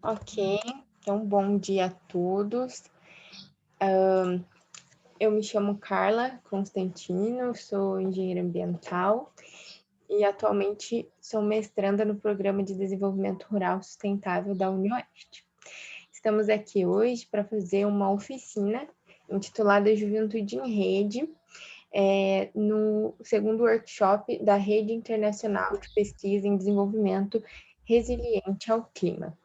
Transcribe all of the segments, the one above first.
Ok, então bom dia a todos. Eu me chamo Carla Constantino, sou engenheira ambiental e atualmente sou mestranda no Programa de Desenvolvimento Rural Sustentável da UniOeste. Estamos aqui hoje para fazer uma oficina intitulada Juventude em Rede, no segundo workshop da Rede Internacional de Pesquisa em Desenvolvimento Resiliente ao Clima.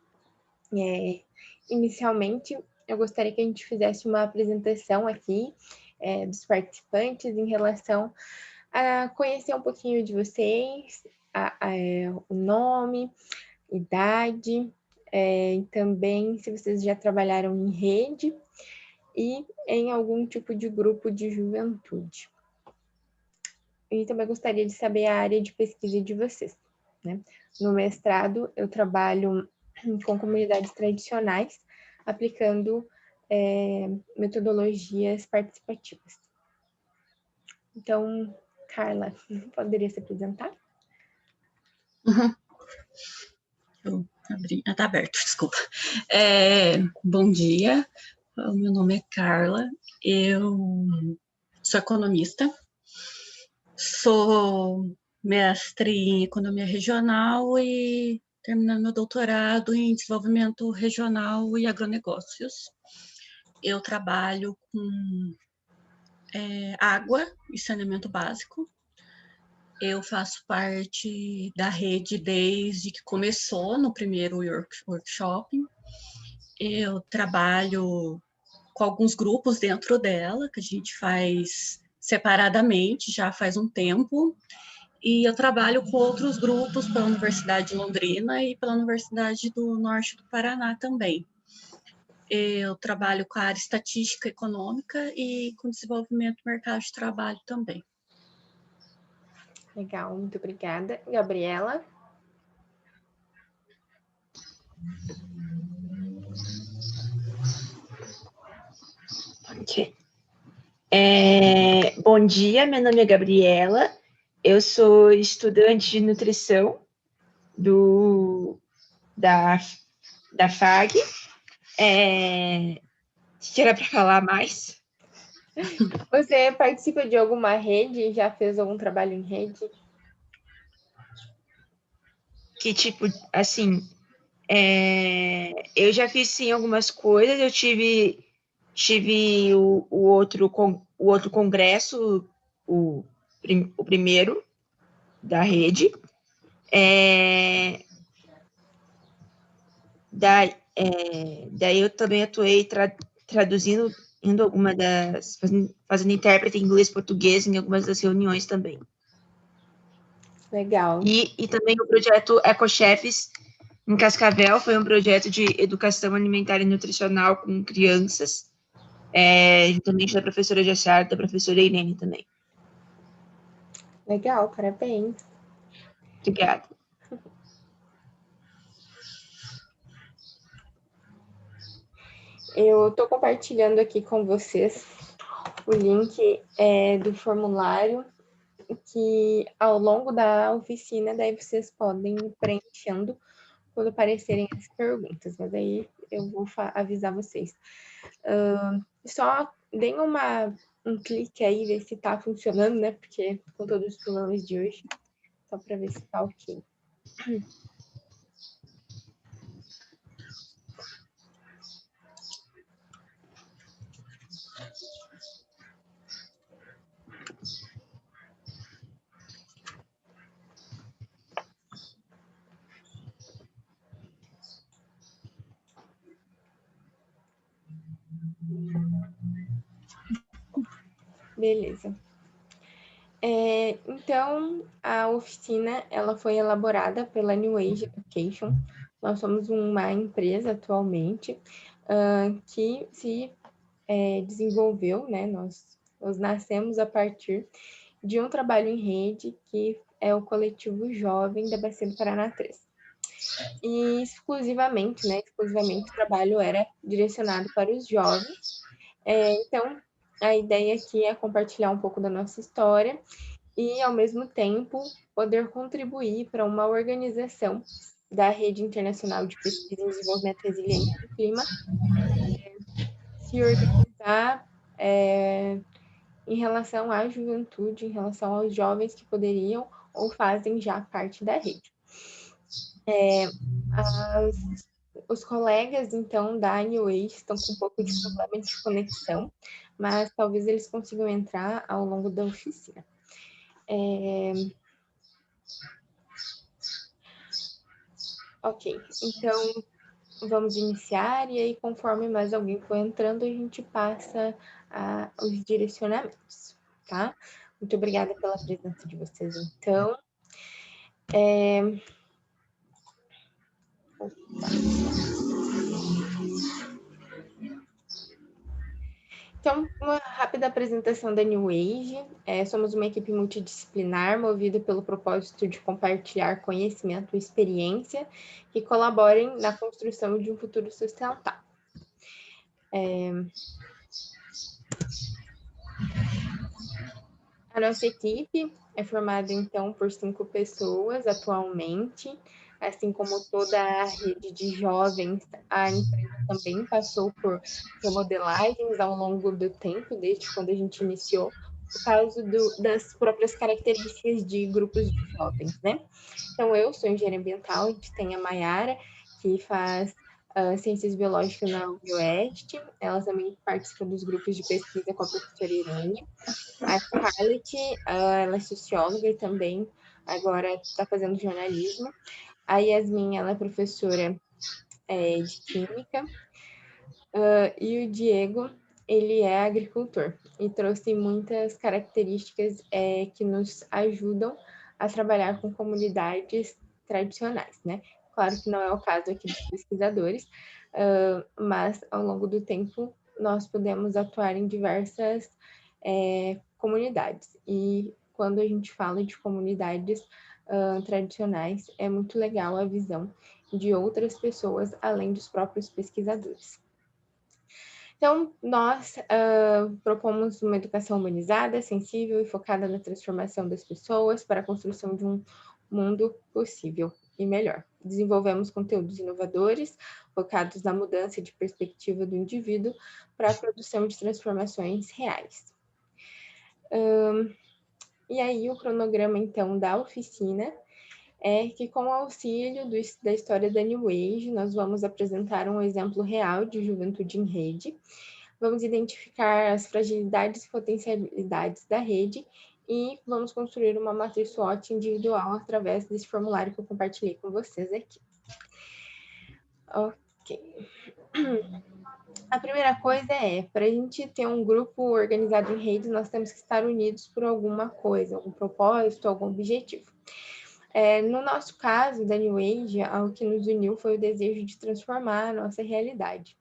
Inicialmente, eu gostaria que a gente fizesse uma apresentação aqui dos participantes em relação a conhecer um pouquinho de vocês, o nome, idade, e também se vocês já trabalharam em rede e em algum tipo de grupo de juventude. E também gostaria de saber a área de pesquisa de vocês, né? No mestrado, eu trabalho com comunidades tradicionais, aplicando metodologias participativas. Então, Carla, poderia se apresentar? Tá aberto, desculpa. Bom dia, o meu nome é Carla, eu sou economista, sou mestre em economia regional e terminando meu doutorado em desenvolvimento regional e agronegócios. Eu trabalho com água e saneamento básico. Eu faço parte da rede desde que começou no primeiro workshop. Eu trabalho com alguns grupos dentro dela, que a gente faz separadamente, já faz um tempo. E eu trabalho com outros grupos pela Universidade de Londrina e pela Universidade do Norte do Paraná também. Eu trabalho com a área estatística econômica e com desenvolvimento do mercado de trabalho também. Legal, muito obrigada. Gabriela? Ok. Bom dia, meu nome é Gabriela, eu sou estudante de nutrição da FAG. Se era para falar mais? Você participa de alguma rede? Já fez algum trabalho em rede? Que tipo, assim, eu já fiz sim algumas coisas, eu tive o outro congresso, o primeiro da rede, daí eu também atuei traduzindo, fazendo intérprete em inglês e português em algumas das reuniões também. Legal. E também o projeto EcoChefs em Cascavel foi um projeto de educação alimentar e nutricional com crianças, também da professora Jachar, da professora Irene também. Legal, parabéns. Obrigada. Eu estou compartilhando aqui com vocês o link do formulário que ao longo da oficina daí vocês podem ir preenchendo quando aparecerem as perguntas, mas aí eu vou avisar vocês. Só deem um clique aí, ver se está funcionando, né? Porque com todos os problemas de hoje, só para ver se está ok. Beleza. Então, a oficina ela foi elaborada pela New Age Education. Nós somos uma empresa atualmente que se desenvolveu, né? Nós nascemos a partir de um trabalho em rede que é o Coletivo Jovem da Bacia do Paraná 3. E exclusivamente o trabalho era direcionado para os jovens. Então, a ideia aqui é compartilhar um pouco da nossa história e, ao mesmo tempo, poder contribuir para uma organização da Rede Internacional de Pesquisa em Desenvolvimento Resiliente do Clima se organizar em relação à juventude, em relação aos jovens que poderiam ou fazem já parte da rede. Os colegas, então, da New Age estão com um pouco de problema de conexão, mas talvez eles consigam entrar ao longo da oficina. Ok, então vamos iniciar e aí conforme mais alguém for entrando, a gente passa os direcionamentos, tá? Muito obrigada pela presença de vocês, então. Então, uma rápida apresentação da New Age. Somos uma equipe multidisciplinar movida pelo propósito de compartilhar conhecimento e experiência que colaborem na construção de um futuro sustentável. A nossa equipe é formada, então, por 5 pessoas atualmente, assim como toda a rede de jovens, a empresa também passou por remodelagens ao longo do tempo, desde quando a gente iniciou, por causa das próprias características de grupos de jovens, né? Então, eu sou engenheira ambiental, a gente tem a Mayara, que faz Ciências Biológicas na UniOeste, ela também participa dos grupos de pesquisa com a professora Irene. A Scarlett, ela é socióloga e também agora está fazendo jornalismo. A Yasmin, ela é professora de química. E o Diego, ele é agricultor e trouxe muitas características que nos ajudam a trabalhar com comunidades tradicionais, né? Claro que não é o caso aqui dos pesquisadores, mas ao longo do tempo nós podemos atuar em diversas comunidades. E quando a gente fala de comunidades tradicionais, é muito legal a visão de outras pessoas além dos próprios pesquisadores. Então, nós propomos uma educação humanizada, sensível e focada na transformação das pessoas para a construção de um mundo possível e melhor. Desenvolvemos conteúdos inovadores, focados na mudança de perspectiva do indivíduo para a produção de transformações reais. E aí, o cronograma, então, da oficina é que, com o auxílio da história da New Age, nós vamos apresentar um exemplo real de juventude em rede, vamos identificar as fragilidades e potencialidades da rede e vamos construir uma matriz SWOT individual através desse formulário que eu compartilhei com vocês aqui. Ok. A primeira coisa para a gente ter um grupo organizado em redes, nós temos que estar unidos por alguma coisa, algum propósito, algum objetivo. No nosso caso, da New Age, o que nos uniu foi o desejo de transformar a nossa realidade.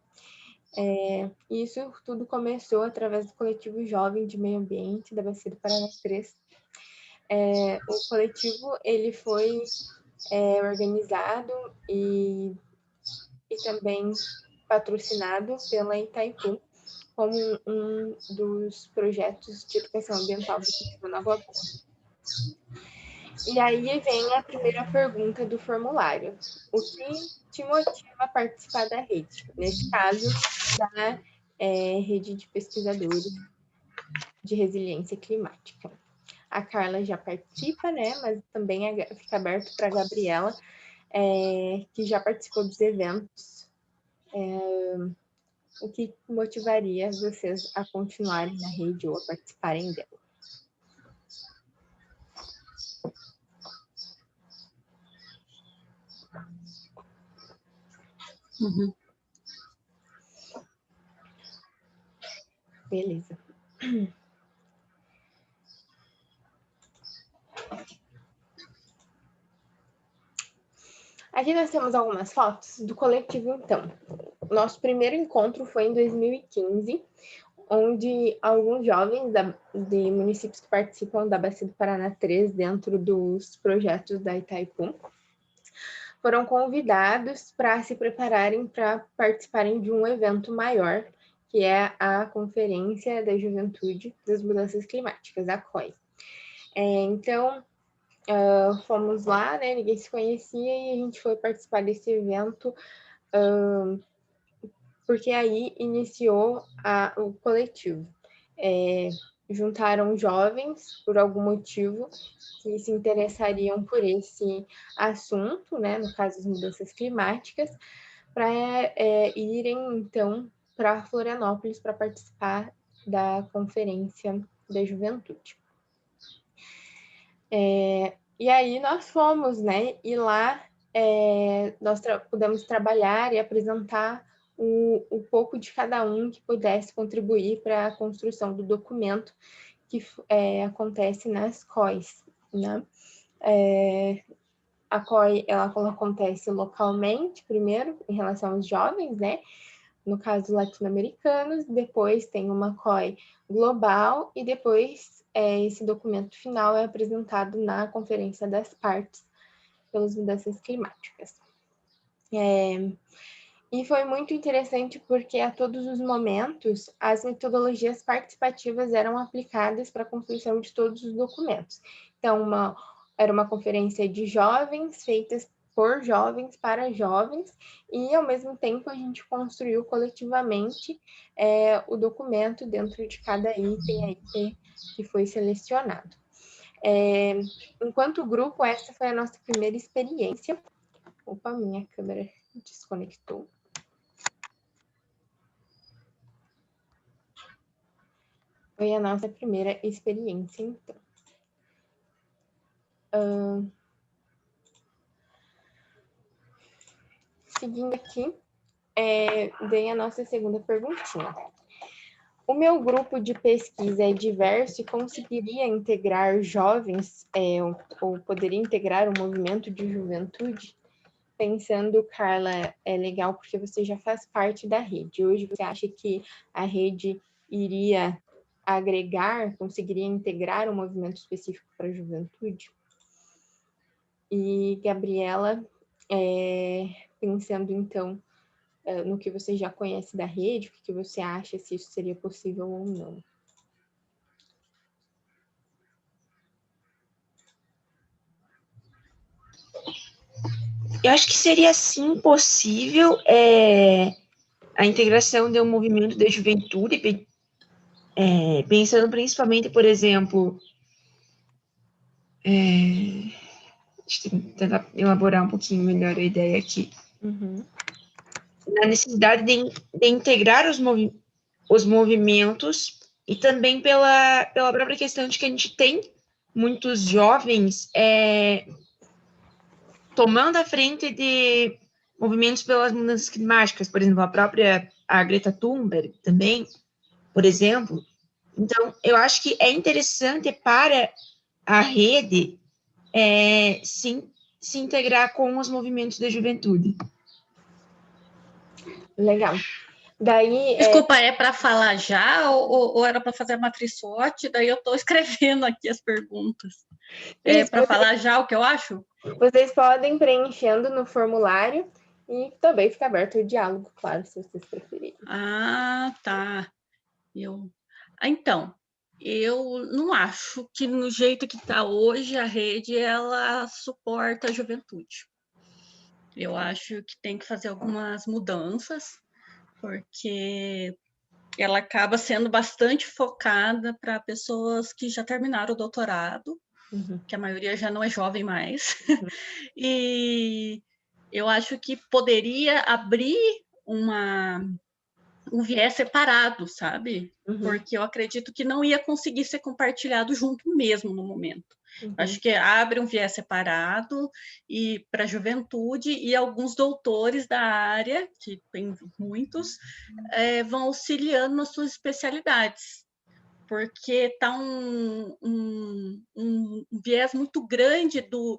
Isso tudo começou através do coletivo Jovem de Meio Ambiente da Bacia do Paraná 3. O coletivo ele foi organizado e também patrocinado pela Itaipu como um dos projetos de educação ambiental do Cultivo Nova Boa. E aí vem a primeira pergunta do formulário. O que te motiva a participar da rede? Nesse caso, da rede de pesquisadores de resiliência climática. A Carla já participa, né? Mas também fica aberto para a Gabriela, que já participou dos eventos. O que motivaria vocês a continuarem na rede ou a participarem dela? Uhum. Beleza. Aqui nós temos algumas fotos do coletivo, então. Nosso primeiro encontro foi em 2015, onde alguns jovens de municípios que participam da Bacia do Paraná 3, dentro dos projetos da Itaipu, foram convidados para se prepararem para participarem de um evento maior, que é a Conferência da Juventude das Mudanças Climáticas, a COI. Então, fomos lá, né? Ninguém se conhecia e a gente foi participar desse evento, porque aí iniciou o coletivo. Juntaram jovens, por algum motivo, que se interessariam por esse assunto, né? No caso, as mudanças climáticas, para irem, então, para Florianópolis para participar da Conferência da Juventude. E aí nós fomos, né? E lá nós pudemos trabalhar e apresentar um pouco de cada um que pudesse contribuir para a construção do documento que acontece nas COIs, né? A COI, ela acontece localmente, primeiro, em relação aos jovens, né? No caso, latino-americanos, depois tem uma COI global e depois esse documento final é apresentado na Conferência das Partes pelas Mudanças Climáticas. E foi muito interessante porque a todos os momentos as metodologias participativas eram aplicadas para a construção de todos os documentos. Então, era uma conferência de jovens, feitas por jovens para jovens, e ao mesmo tempo a gente construiu coletivamente o documento dentro de cada item aí que foi selecionado. Enquanto grupo, essa foi a nossa primeira experiência. Opa, minha câmera desconectou. Foi a nossa primeira experiência, então. Seguindo aqui, vem a nossa segunda perguntinha. O meu grupo de pesquisa é diverso e conseguiria integrar jovens, ou poderia integrar o movimento de juventude? Pensando, Carla, é legal porque você já faz parte da rede. Hoje você acha que a rede iria agregar, conseguiria integrar um movimento específico para a juventude? E, Gabriela, pensando então no que você já conhece da rede, o que você acha, se isso seria possível ou não? Eu acho que seria sim possível a integração de um movimento de juventude, pensando principalmente, por exemplo, deixa eu tentar elaborar um pouquinho melhor a ideia aqui. Na necessidade de integrar os movimentos e também pela própria questão de que a gente tem muitos jovens tomando a frente de movimentos pelas mudanças climáticas, por exemplo, a Greta Thunberg também, por exemplo. Então, eu acho que é interessante para a rede se integrar com os movimentos de juventude. Legal. Daí, desculpa, é para falar já ou era para fazer a matriz SWOT? Daí eu estou escrevendo aqui as perguntas. É para falar já o que eu acho? Vocês podem preenchendo no formulário e também fica aberto o diálogo, claro, se vocês preferirem. Ah, tá. Então, eu não acho que no jeito que está hoje a rede ela suporta a juventude. Eu acho que tem que fazer algumas mudanças, porque ela acaba sendo bastante focada para pessoas que já terminaram o doutorado, que a maioria já não é jovem mais. E eu acho que poderia abrir um viés separado, sabe? Porque eu acredito que não ia conseguir ser compartilhado junto mesmo no momento. Acho que abre um viés separado e para a juventude, e alguns doutores da área, que tem muitos, vão auxiliando nas suas especialidades, porque está um viés muito grande do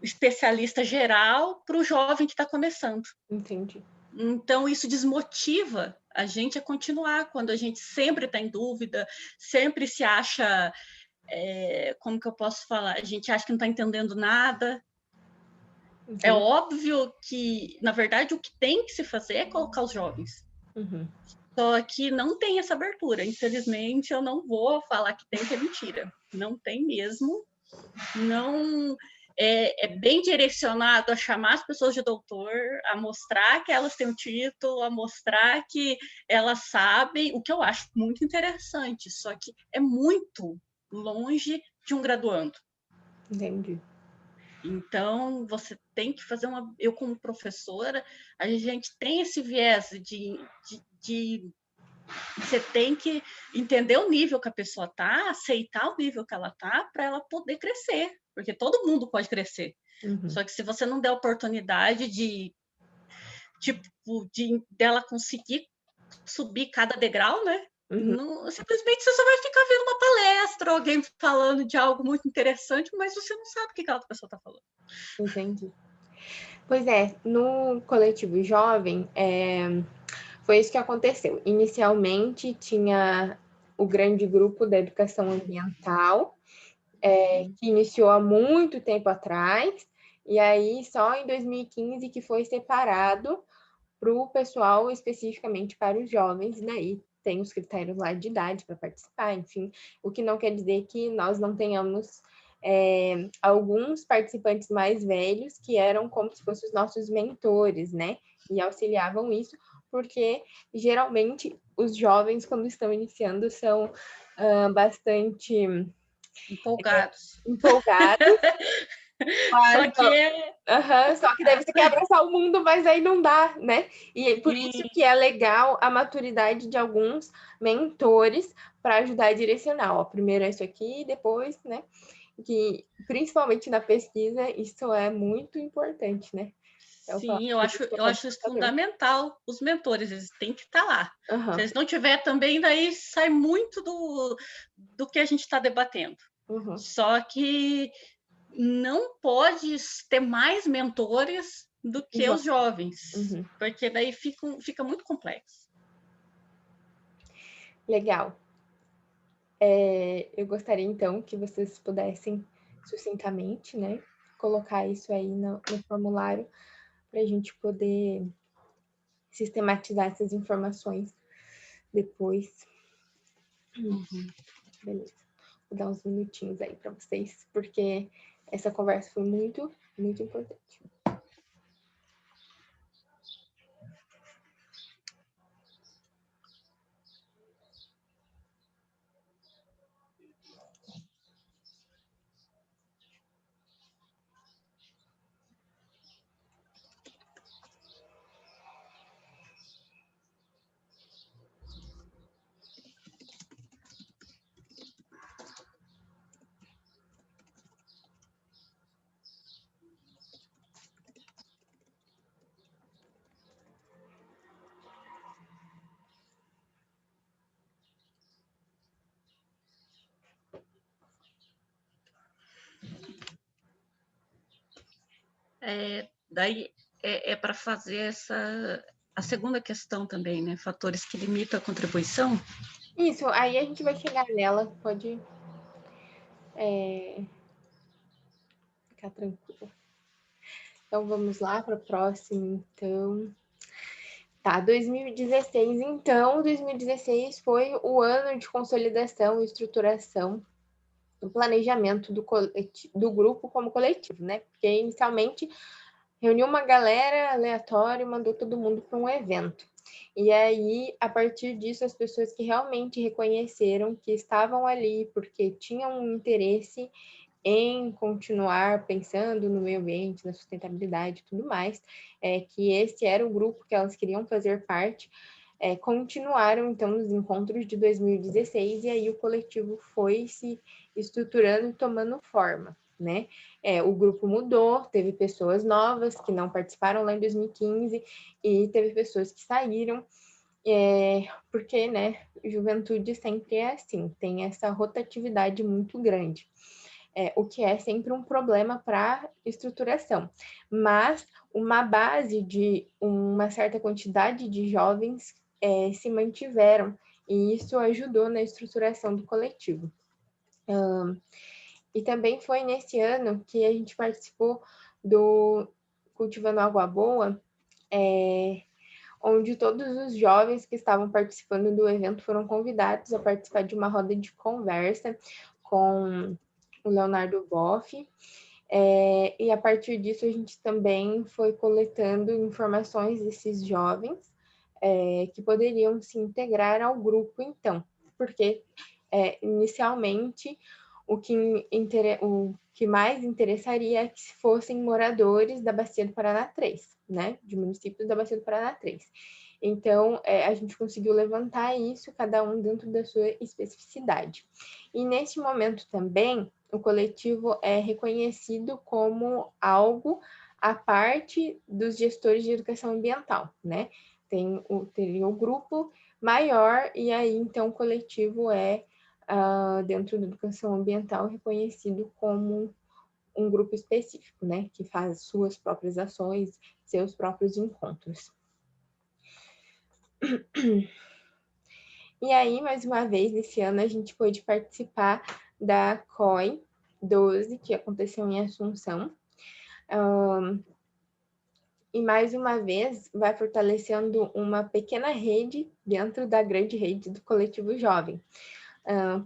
especialista geral para o jovem que está começando. Entendi. Então, isso desmotiva a gente a continuar, quando a gente sempre está em dúvida, sempre se acha, como que eu posso falar? A gente acha que não está entendendo nada. É óbvio que, na verdade, o que tem que se fazer é colocar os jovens. Só que não tem essa abertura. Infelizmente, eu não vou falar que tem, que é mentira. Não tem mesmo. não é bem direcionado a chamar as pessoas de doutor, a mostrar que elas têm o título, a mostrar que elas sabem, o que eu acho muito interessante, só que é muito longe de um graduando. Entendi. Então, você tem que fazer uma... Eu, como professora, a gente tem esse viés de você tem que entender o nível que a pessoa está, aceitar o nível que ela está, para ela poder crescer, porque todo mundo pode crescer. Uhum. Só que se você não der oportunidade dela conseguir subir cada degrau, né? Uhum. Não, simplesmente você só vai ficar vendo uma palestra, alguém falando de algo muito interessante, mas você não sabe o que a outra pessoa está falando. Entendi. Pois é, no coletivo jovem, foi isso que aconteceu. Inicialmente tinha o grande grupo da educação ambiental, que iniciou há muito tempo atrás, e aí só em 2015 que foi separado para o pessoal, especificamente para os jovens, e daí tem os critérios lá de idade para participar, enfim, o que não quer dizer que nós não tenhamos alguns participantes mais velhos que eram como se fossem os nossos mentores, né? E auxiliavam isso, porque geralmente os jovens, quando estão iniciando, são bastante empolgados. Só que daí você quer abraçar o mundo, mas aí não dá, né? E por isso que é legal a maturidade de alguns mentores para ajudar a direcionar. Ó, primeiro é isso aqui, depois, né? Que principalmente na pesquisa, isso é muito importante, né? Sim, eu acho isso fundamental. Os mentores, eles têm que estar lá. Uhum. Se eles não tiver também, daí sai muito do que a gente está debatendo. Uhum. Só que não pode ter mais mentores do que os jovens, porque daí fica muito complexo. Legal. Eu gostaria, então, que vocês pudessem, sucintamente, né, colocar isso aí no formulário para a gente poder sistematizar essas informações depois. Beleza. Vou dar uns minutinhos aí para vocês, porque essa conversa foi muito, muito importante. Daí é para fazer a segunda questão também, né? Fatores que limitam a contribuição. Isso, aí a gente vai chegar nela, pode ficar tranquilo. Então, vamos lá para o próximo, então. Tá, 2016. Então, 2016 foi o ano de consolidação e estruturação do planejamento do grupo como coletivo, né? Porque inicialmente reuniu uma galera aleatória e mandou todo mundo para um evento. E aí, a partir disso, as pessoas que realmente reconheceram que estavam ali porque tinham um interesse em continuar pensando no meio ambiente, na sustentabilidade e tudo mais, que esse era o grupo que elas queriam fazer parte, continuaram, então, nos encontros de 2016, e aí o coletivo foi se estruturando e tomando forma, né? O grupo mudou, teve pessoas novas que não participaram lá em 2015, e teve pessoas que saíram, porque, né, juventude sempre é assim, tem essa rotatividade muito grande. O que é sempre um problema para estruturação. Mas uma base de uma certa quantidade de jovens se mantiveram, e isso ajudou na estruturação do coletivo. E também foi nesse ano que a gente participou do Cultivando Água Boa, onde todos os jovens que estavam participando do evento foram convidados a participar de uma roda de conversa com o Leonardo Boff, e a partir disso a gente também foi coletando informações desses jovens que poderiam se integrar ao grupo, então, porque inicialmente o que mais interessaria é que fossem moradores da Bacia do Paraná 3, né, de municípios da Bacia do Paraná 3. Então, a gente conseguiu levantar isso, cada um dentro da sua especificidade. E neste momento também, o coletivo é reconhecido como algo à parte dos gestores de educação ambiental, né? Teria o grupo maior, e aí, então, o coletivo dentro da educação ambiental, reconhecido como um grupo específico, né? Que faz suas próprias ações, seus próprios encontros. E aí, mais uma vez, esse ano a gente pôde participar da COI 12, que aconteceu em Assunção. E mais uma vez vai fortalecendo uma pequena rede dentro da grande rede do coletivo jovem.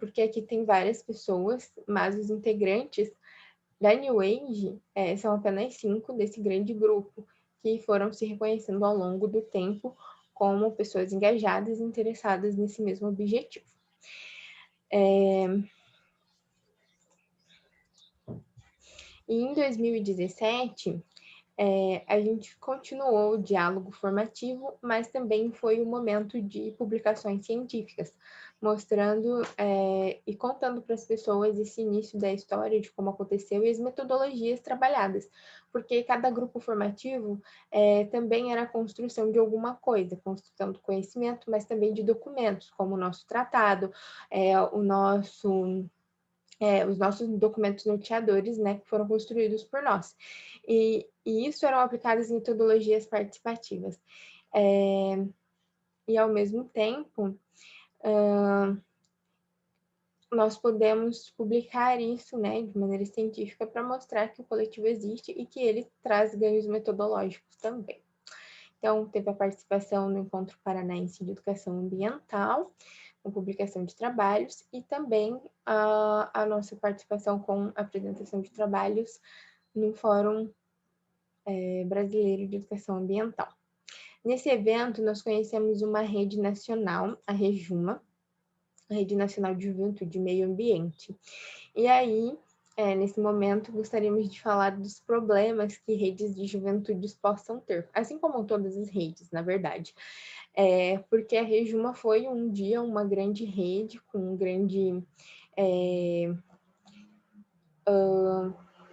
Porque aqui tem várias pessoas, mas os integrantes da New Age são apenas 5 desse grande grupo, que foram se reconhecendo ao longo do tempo como pessoas engajadas e interessadas nesse mesmo objetivo. E em 2017, a gente continuou o diálogo formativo, mas também foi um momento de publicações científicas, mostrando e contando para as pessoas esse início da história, de como aconteceu e as metodologias trabalhadas, porque cada grupo formativo também era a construção de alguma coisa, construção do conhecimento, mas também de documentos, como o nosso tratado, os nossos documentos norteadores, né, que foram construídos por nós. E isso eram aplicadas em metodologias participativas. E, ao mesmo tempo, nós podemos publicar isso, né, de maneira científica, para mostrar que o coletivo existe e que ele traz ganhos metodológicos também. Então, teve a participação no Encontro Paranaense de Educação Ambiental, com publicação de trabalhos, e também a nossa participação com apresentação de trabalhos no Fórum Brasileiro de Educação Ambiental. Nesse evento, nós conhecemos uma rede nacional, a REJUMA, a Rede Nacional de Juventude e Meio Ambiente. E aí, nesse momento, gostaríamos de falar dos problemas que redes de juventudes possam ter, assim como todas as redes, na verdade. Porque a REJUMA foi um dia uma grande rede com um grande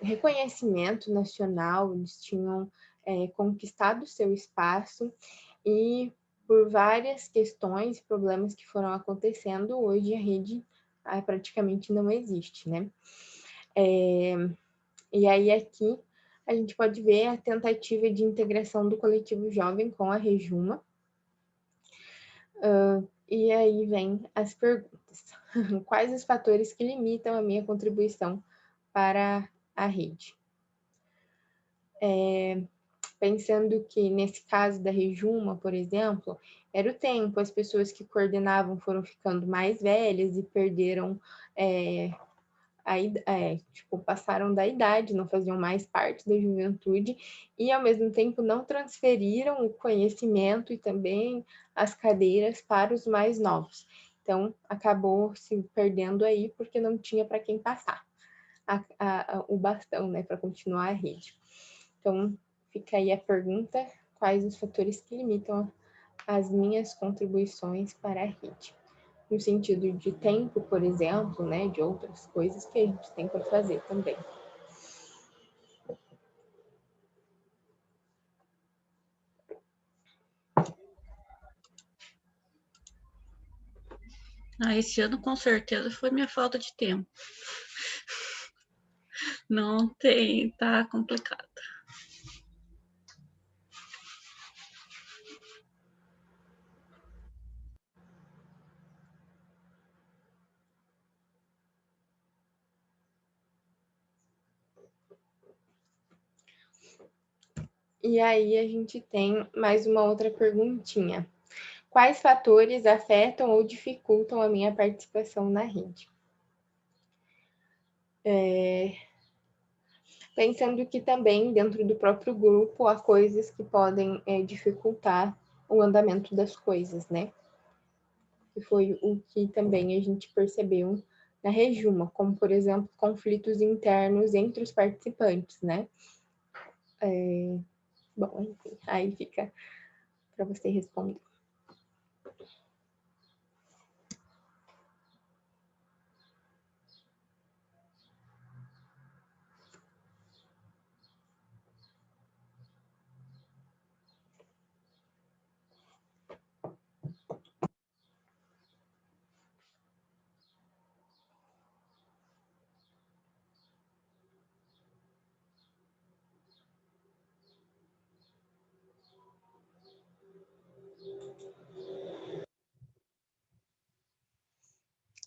reconhecimento nacional, eles tinham conquistado seu espaço e por várias questões, problemas que foram acontecendo, hoje a rede praticamente não existe, né? E aí aqui a gente pode ver a tentativa de integração do coletivo jovem com a REJUMA. E aí vem as perguntas. Quais os fatores que limitam a minha contribuição para a rede? Pensando que nesse caso da REJUMA, por exemplo, era o tempo, as pessoas que coordenavam foram ficando mais velhas e perderam, passaram da idade, não faziam mais parte da juventude e, ao mesmo tempo, não transferiram o conhecimento e também as cadeiras para os mais novos. Então, acabou se perdendo aí porque não tinha para quem passar o bastão, né, para continuar a rede. Então, fica aí a pergunta: quais os fatores que limitam as minhas contribuições para a rede? No sentido de tempo, por exemplo, né, de outras coisas que a gente tem para fazer também. Esse ano, com certeza, foi minha falta de tempo. Não tem, tá complicado. E aí a gente tem mais uma outra perguntinha. Quais fatores afetam ou dificultam a minha participação na rede? Pensando que também dentro do próprio grupo há coisas que podem dificultar o andamento das coisas, né? Que foi o que também a gente percebeu na Rejuma, como, por exemplo, conflitos internos entre os participantes, né? Bom, enfim, aí fica para você responder.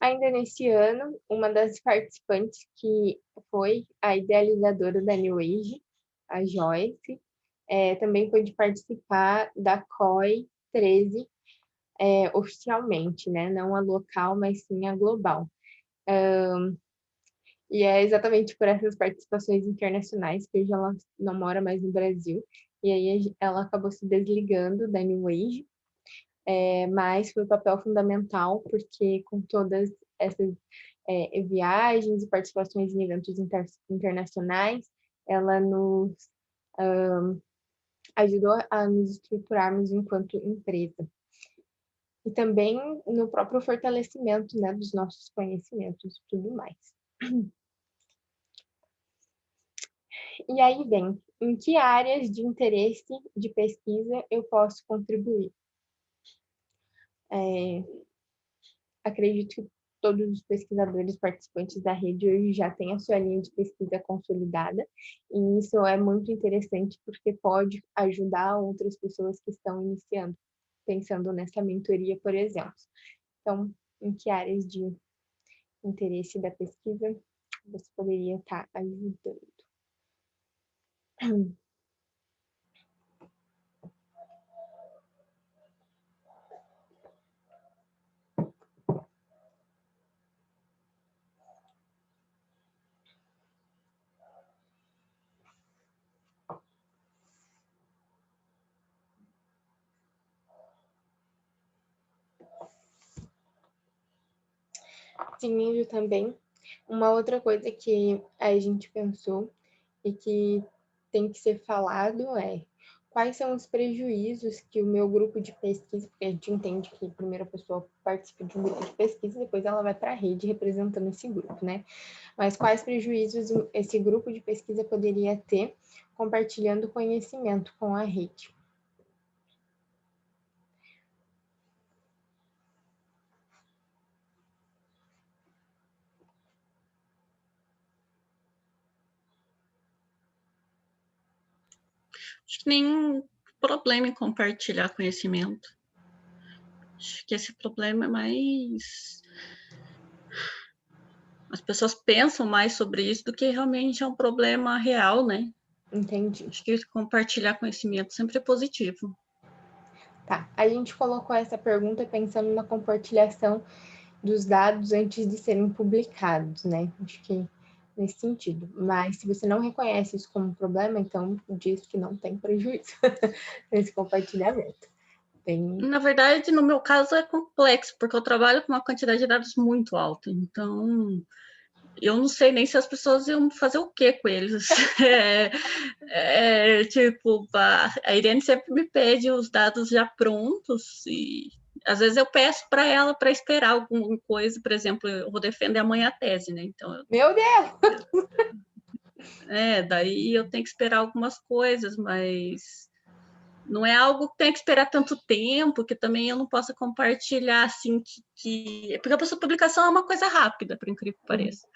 Ainda nesse ano, uma das participantes que foi a idealizadora da New Age, a Joyce, também pôde participar da COI 13 oficialmente, né? Não a local, mas sim a global. E é exatamente por essas participações internacionais que hoje ela não mora mais no Brasil. E aí ela acabou se desligando da New Age, mas foi um papel fundamental, porque com todas essas viagens e participações em eventos internacionais, ela nos ajudou a nos estruturarmos enquanto empresa. E também no próprio fortalecimento, né, dos nossos conhecimentos e tudo mais. E aí vem, em que áreas de interesse de pesquisa eu posso contribuir? Acredito que todos os pesquisadores participantes da rede hoje já têm a sua linha de pesquisa consolidada, e isso é muito interessante porque pode ajudar outras pessoas que estão iniciando, pensando nessa mentoria, por exemplo. Então, em que áreas de interesse da pesquisa você poderia estar ajudando? Sim, também. Uma outra coisa que a gente pensou e que tem que ser falado é quais são os prejuízos que o meu grupo de pesquisa, porque a gente entende que a primeira pessoa participa de um grupo de pesquisa, depois ela vai para a rede representando esse grupo, né? Mas quais prejuízos esse grupo de pesquisa poderia ter compartilhando conhecimento com a rede? Acho que nenhum problema em compartilhar conhecimento. Acho que esse problema é mais... As pessoas pensam mais sobre isso do que realmente é um problema real, né? Entendi. Acho que compartilhar conhecimento sempre é positivo. Tá, a gente colocou essa pergunta pensando na compartilhação dos dados antes de serem publicados, né? Acho que nesse sentido. Mas se você não reconhece isso como um problema, então diz que não tem prejuízo nesse compartilhamento. Na verdade, no meu caso é complexo, porque eu trabalho com uma quantidade de dados muito alta. Então, eu não sei nem se as pessoas iam fazer o quê com eles. Tipo, a Irene sempre me pede os dados já prontos e às vezes eu peço para ela para esperar alguma coisa. Por exemplo, eu vou defender amanhã a tese, né? Então, meu Deus! Daí eu tenho que esperar algumas coisas, mas não é algo que tem que esperar tanto tempo, que também eu não possa compartilhar assim, porque a sua publicação é uma coisa rápida, por incrível que pareça.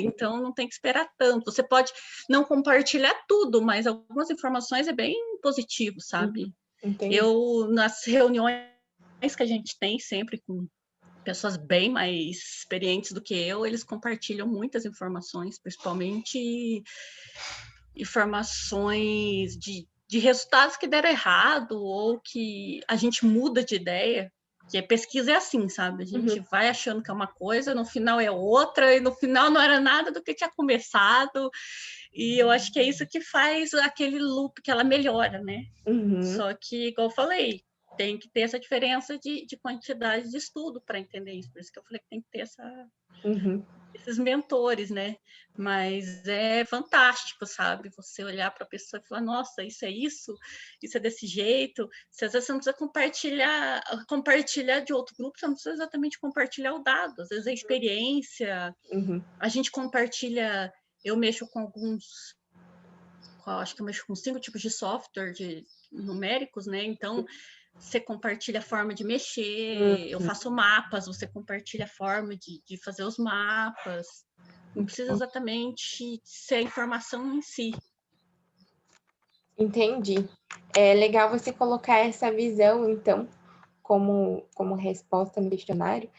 Então não tem que esperar tanto. Você pode não compartilhar tudo, mas algumas informações é bem positivo, sabe? Eu, nas reuniões que a gente tem sempre com pessoas bem mais experientes do que eu, eles compartilham muitas informações, principalmente informações de resultados que deram errado ou que a gente muda de ideia. Porque pesquisa é assim, sabe? A gente vai achando que é uma coisa, no final é outra, e no final não era nada do que tinha começado. E eu acho que é isso que faz aquele loop, que ela melhora, né? Só que, igual eu falei, tem que ter essa diferença de quantidade de estudo para entender isso. Por isso que eu falei que tem que ter esses mentores, né? Mas é fantástico, sabe? Você olhar para a pessoa e falar, nossa, isso é desse jeito. Se às vezes você não precisa compartilhar de outro grupo, você não precisa exatamente compartilhar o dado. Às vezes é experiência. A gente compartilha, eu mexo com acho que eu mexo com 5 tipos de software numéricos, né? Então, você compartilha a forma de mexer, eu faço mapas, você compartilha a forma de fazer os mapas. Não precisa exatamente ser a informação em si. Entendi. É legal você colocar essa visão, então, como resposta no questionário,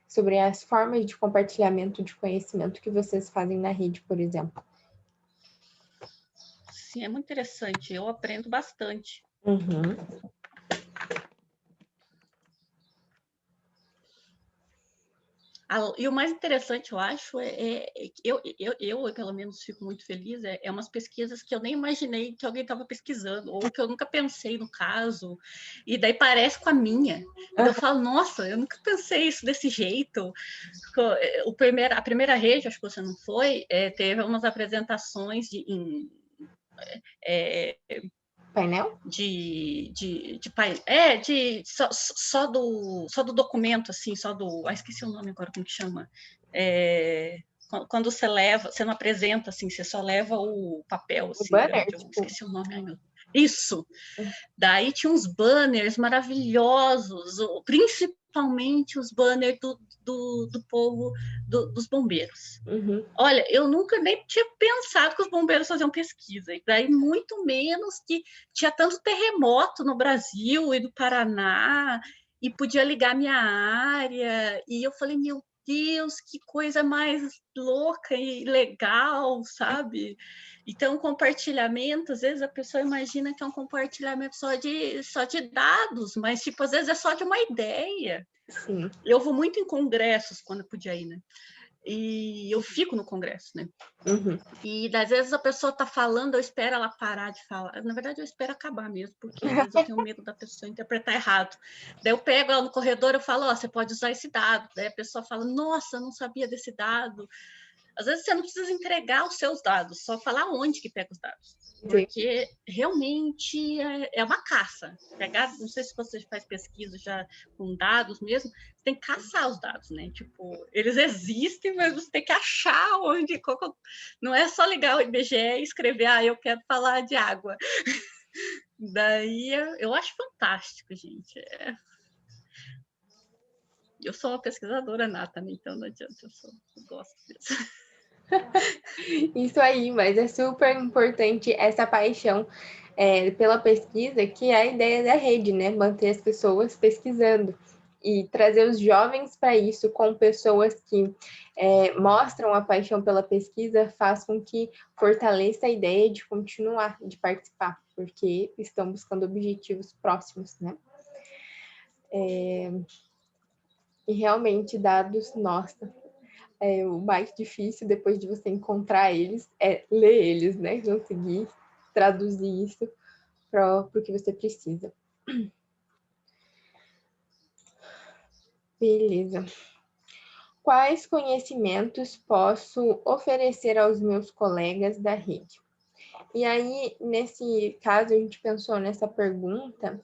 sobre as formas de compartilhamento de conhecimento que vocês fazem na rede, por exemplo. Sim, é muito interessante. Eu aprendo bastante. E o mais interessante, eu acho, eu pelo menos fico muito feliz, é umas pesquisas que eu nem imaginei que alguém estava pesquisando, ou que eu nunca pensei no caso, e daí parece com a minha. E eu falo, nossa, eu nunca pensei isso desse jeito. A primeira rede, acho que você não foi, teve umas apresentações painel? Só do documento, assim, esqueci o nome agora, como que chama? Quando você não apresenta, assim, você só leva o papel, assim, o banner, grande, eu esqueci o nome, ai, meu. Isso! Daí tinha uns banners maravilhosos, principalmente os banners do povo, dos bombeiros. Olha, eu nunca nem tinha pensado que os bombeiros faziam pesquisa, e daí muito menos que tinha tanto terremoto no Brasil e no Paraná, e podia ligar minha área, e eu falei, meu Deus, que coisa mais louca e legal, sabe? Então, compartilhamento, às vezes a pessoa imagina que é um compartilhamento só de dados, mas, tipo, às vezes é só de uma ideia. Sim. Eu vou muito em congressos quando eu podia ir, né? E eu fico no congresso, né? E às vezes a pessoa tá falando, eu espero ela parar de falar. Na verdade, eu espero acabar mesmo, porque às vezes eu tenho medo da pessoa interpretar errado. Daí eu pego ela no corredor e falo, você pode usar esse dado. Daí a pessoa fala, nossa, eu não sabia desse dado. Às vezes você não precisa entregar os seus dados, só falar onde que pega os dados. Porque realmente é uma caça. Não sei se você faz pesquisa já com dados mesmo, você tem que caçar os dados, né? Tipo, eles existem, mas você tem que achar onde. Não é só ligar o IBGE e escrever, eu quero falar de água. Daí eu acho fantástico, gente. Eu sou uma pesquisadora nata, né? Então não adianta, eu gosto disso. Isso aí, mas é super importante essa paixão pela pesquisa, que é a ideia da rede, né? Manter as pessoas pesquisando e trazer os jovens para isso, com pessoas que mostram a paixão pela pesquisa, faz com que fortaleça a ideia de continuar, de participar, porque estão buscando objetivos próximos, né? E realmente dados, nossa, o mais difícil depois de você encontrar eles é ler eles, né? Conseguir traduzir isso para o que você precisa. Beleza. Quais conhecimentos posso oferecer aos meus colegas da rede? E aí, nesse caso, a gente pensou nessa pergunta,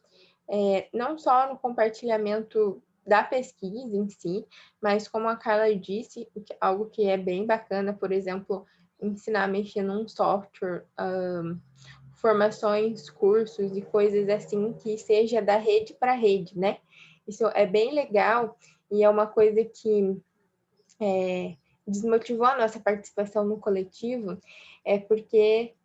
não só no compartilhamento da pesquisa em si, mas como a Carla disse, algo que é bem bacana, por exemplo, ensinar a mexer num software, formações, cursos e coisas assim que seja da rede para rede, né? Isso é bem legal e é uma coisa que desmotivou a nossa participação no coletivo, porque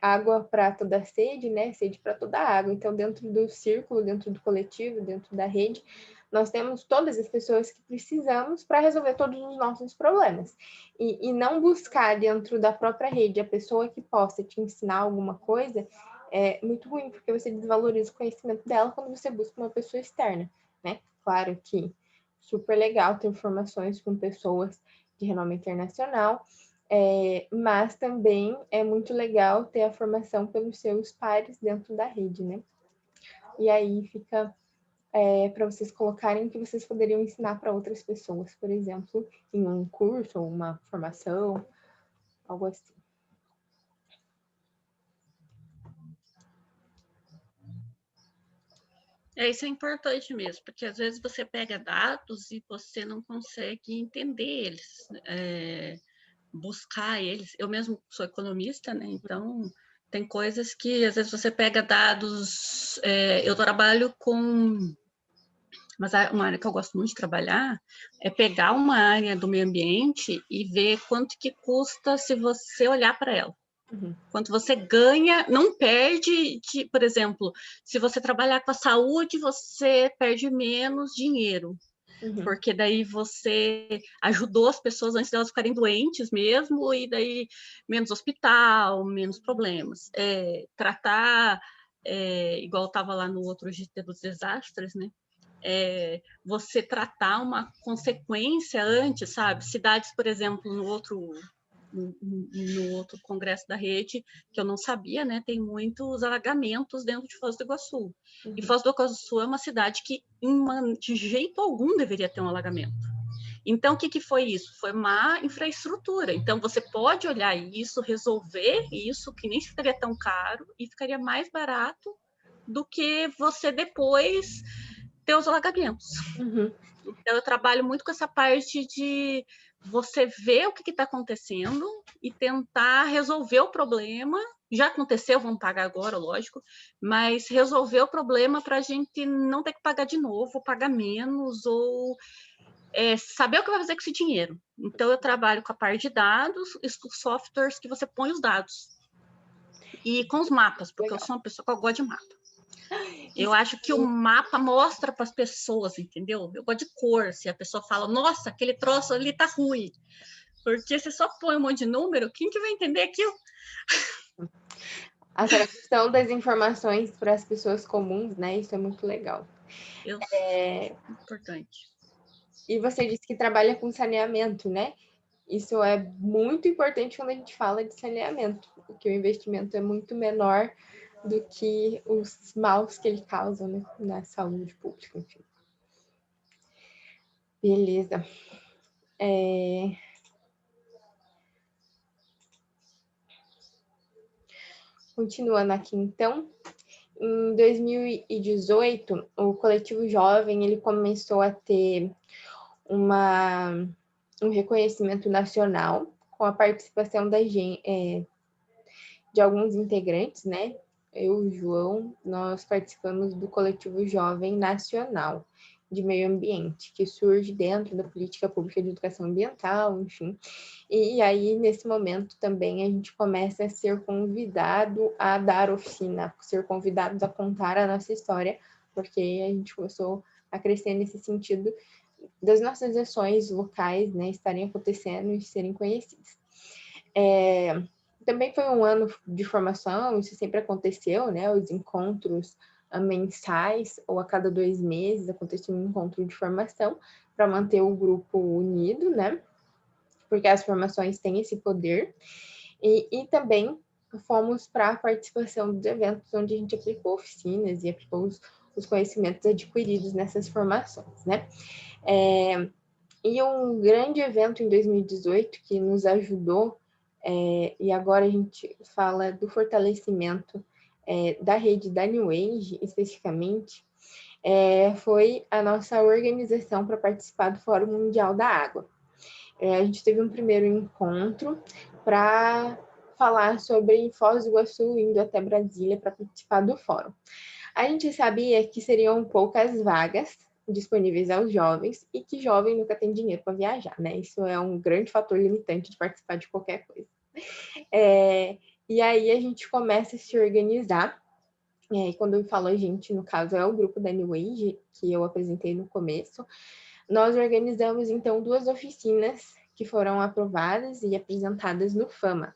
água para toda sede, né? Sede para toda água. Então, dentro do círculo, dentro do coletivo, dentro da rede, nós temos todas as pessoas que precisamos para resolver todos os nossos problemas. E não buscar dentro da própria rede a pessoa que possa te ensinar alguma coisa é muito ruim, porque você desvaloriza o conhecimento dela quando você busca uma pessoa externa, né? Claro que super legal ter informações com pessoas de renome internacional, mas também é muito legal ter a formação pelos seus pares dentro da rede, né? E aí fica para vocês colocarem o que vocês poderiam ensinar para outras pessoas, por exemplo, em um curso ou uma formação, algo assim. Isso é importante mesmo, porque às vezes você pega dados e você não consegue entender eles, buscar eles. Eu mesmo sou economista, né? Então tem coisas que às vezes você pega dados. Eu trabalho com, mas uma área que eu gosto muito de trabalhar é pegar uma área do meio ambiente e ver quanto que custa se você olhar para ela. Uhum. Quanto você ganha, não perde, por exemplo, se você trabalhar com a saúde, você perde menos dinheiro, porque daí você ajudou as pessoas antes delas ficarem doentes mesmo, e daí menos hospital, menos problemas. Tratar, igual estava lá no outro GT dos desastres, né? Você tratar uma consequência antes, sabe? Cidades, por exemplo, no outro congresso da rede, que eu não sabia, né? Tem muitos alagamentos dentro de Foz do Iguaçu. E Foz do Iguaçu é uma cidade que, de jeito algum, deveria ter um alagamento. Então, o que foi isso? Foi má infraestrutura. Então, você pode olhar isso, resolver isso, que nem ficaria tão caro, e ficaria mais barato do que você depois ter os alagamentos. Uhum. Então, eu trabalho muito com essa parte de você ver o que está acontecendo e tentar resolver o problema. Já aconteceu, vamos pagar agora, lógico, mas resolver o problema para a gente não ter que pagar de novo, pagar menos, ou saber o que vai fazer com esse dinheiro. Então, eu trabalho com a parte de dados, os softwares que você põe os dados. E com os mapas, porque Legal. eu sou uma pessoa que eu gosto de mapa. Eu acho que o mapa mostra para as pessoas, entendeu? Eu gosto de cor. Se a pessoa fala, nossa, aquele troço ali tá ruim. Porque você só põe um monte de número, quem que vai entender aquilo? A tradução das informações para as pessoas comuns, né? Isso é muito legal. Importante. E você disse que trabalha com saneamento, né? Isso é muito importante quando a gente fala de saneamento, porque o investimento é muito menor do que os maus que ele causa, né, na saúde pública, enfim. Beleza. Continuando aqui, então, em 2018, o Coletivo Jovem ele começou a ter um reconhecimento nacional com a participação de alguns integrantes, né? Eu e o João, nós participamos do Coletivo Jovem Nacional de Meio Ambiente, que surge dentro da política pública de educação ambiental, enfim. E aí, nesse momento, também a gente começa a ser convidado a dar oficina, ser convidados a contar a nossa história, porque a gente começou a crescer nesse sentido das nossas ações locais, né, estarem acontecendo e serem conhecidas. Também foi um ano de formação, isso sempre aconteceu, né? Os encontros mensais ou a cada 2 meses acontecia um encontro de formação para manter o grupo unido, né? Porque as formações têm esse poder. E também fomos para a participação dos eventos onde a gente aplicou oficinas e aplicou os conhecimentos adquiridos nessas formações, né? E um grande evento em 2018 que nos ajudou, e agora a gente fala do fortalecimento da rede da New Age, especificamente, foi a nossa organização para participar do Fórum Mundial da Água. A gente teve um primeiro encontro para falar sobre Foz do Iguaçu indo até Brasília para participar do fórum. A gente sabia que seriam poucas vagas disponíveis aos jovens e que jovem nunca tem dinheiro para viajar, né? Isso é um grande fator limitante de participar de qualquer coisa. E aí a gente começa a se organizar. E quando eu falo a gente, no caso, é o grupo da New Age, que eu apresentei no começo. Nós organizamos, então, 2 oficinas que foram aprovadas e apresentadas no FAMA.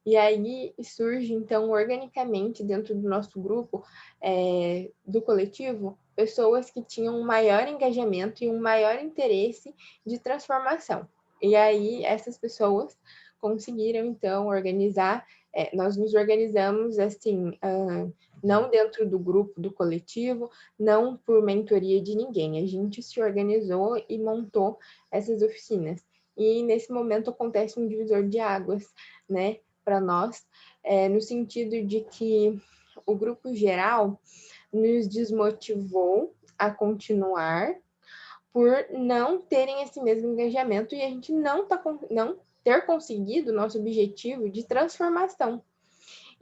E aí surge, então, organicamente, dentro do nosso grupo, do coletivo, pessoas que tinham um maior engajamento e um maior interesse de transformação. E aí, essas pessoas conseguiram, então, organizar, nós nos organizamos, assim, não dentro do grupo, do coletivo, não por mentoria de ninguém, a gente se organizou e montou essas oficinas. E, nesse momento, acontece um divisor de águas, né, para nós, no sentido de que o grupo geral nos desmotivou a continuar por não terem esse mesmo engajamento e a gente não ter conseguido o nosso objetivo de transformação.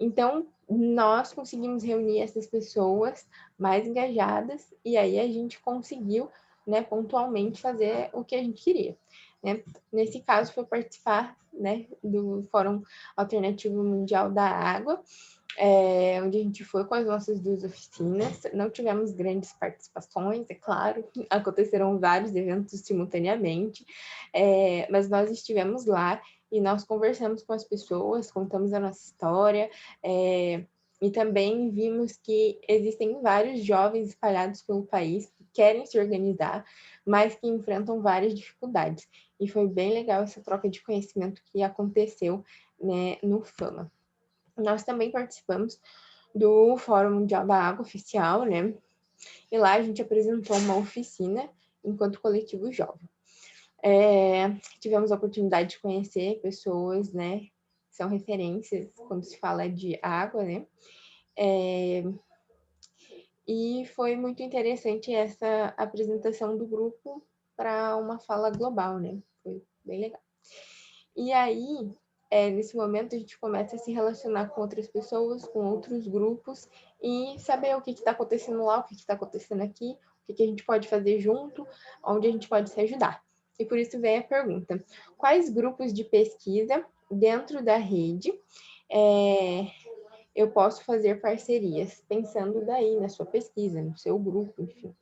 Então, nós conseguimos reunir essas pessoas mais engajadas e aí a gente conseguiu, né, pontualmente fazer o que a gente queria. Né? Nesse caso, foi participar, né, do Fórum Alternativo Mundial da Água, onde a gente foi com as nossas 2 oficinas. Não tivemos grandes participações, é claro, aconteceram vários eventos simultaneamente, mas nós estivemos lá e nós conversamos com as pessoas, contamos a nossa história, e também vimos que existem vários jovens espalhados pelo país que querem se organizar, mas que enfrentam várias dificuldades. E foi bem legal essa troca de conhecimento que aconteceu, né, no FAMA. Nós também participamos do Fórum Mundial da Água Oficial, né? E lá a gente apresentou uma oficina enquanto coletivo jovem. Tivemos a oportunidade de conhecer pessoas, né? Que são referências quando se fala de água, né? E foi muito interessante essa apresentação do grupo para uma fala global, né? Foi bem legal. E aí, nesse momento, a gente começa a se relacionar com outras pessoas, com outros grupos, e saber o que está acontecendo lá, o que está acontecendo aqui, o que a gente pode fazer junto, onde a gente pode se ajudar. E por isso vem a pergunta: quais grupos de pesquisa dentro da rede eu posso fazer parcerias? Pensando daí na sua pesquisa, no seu grupo, enfim.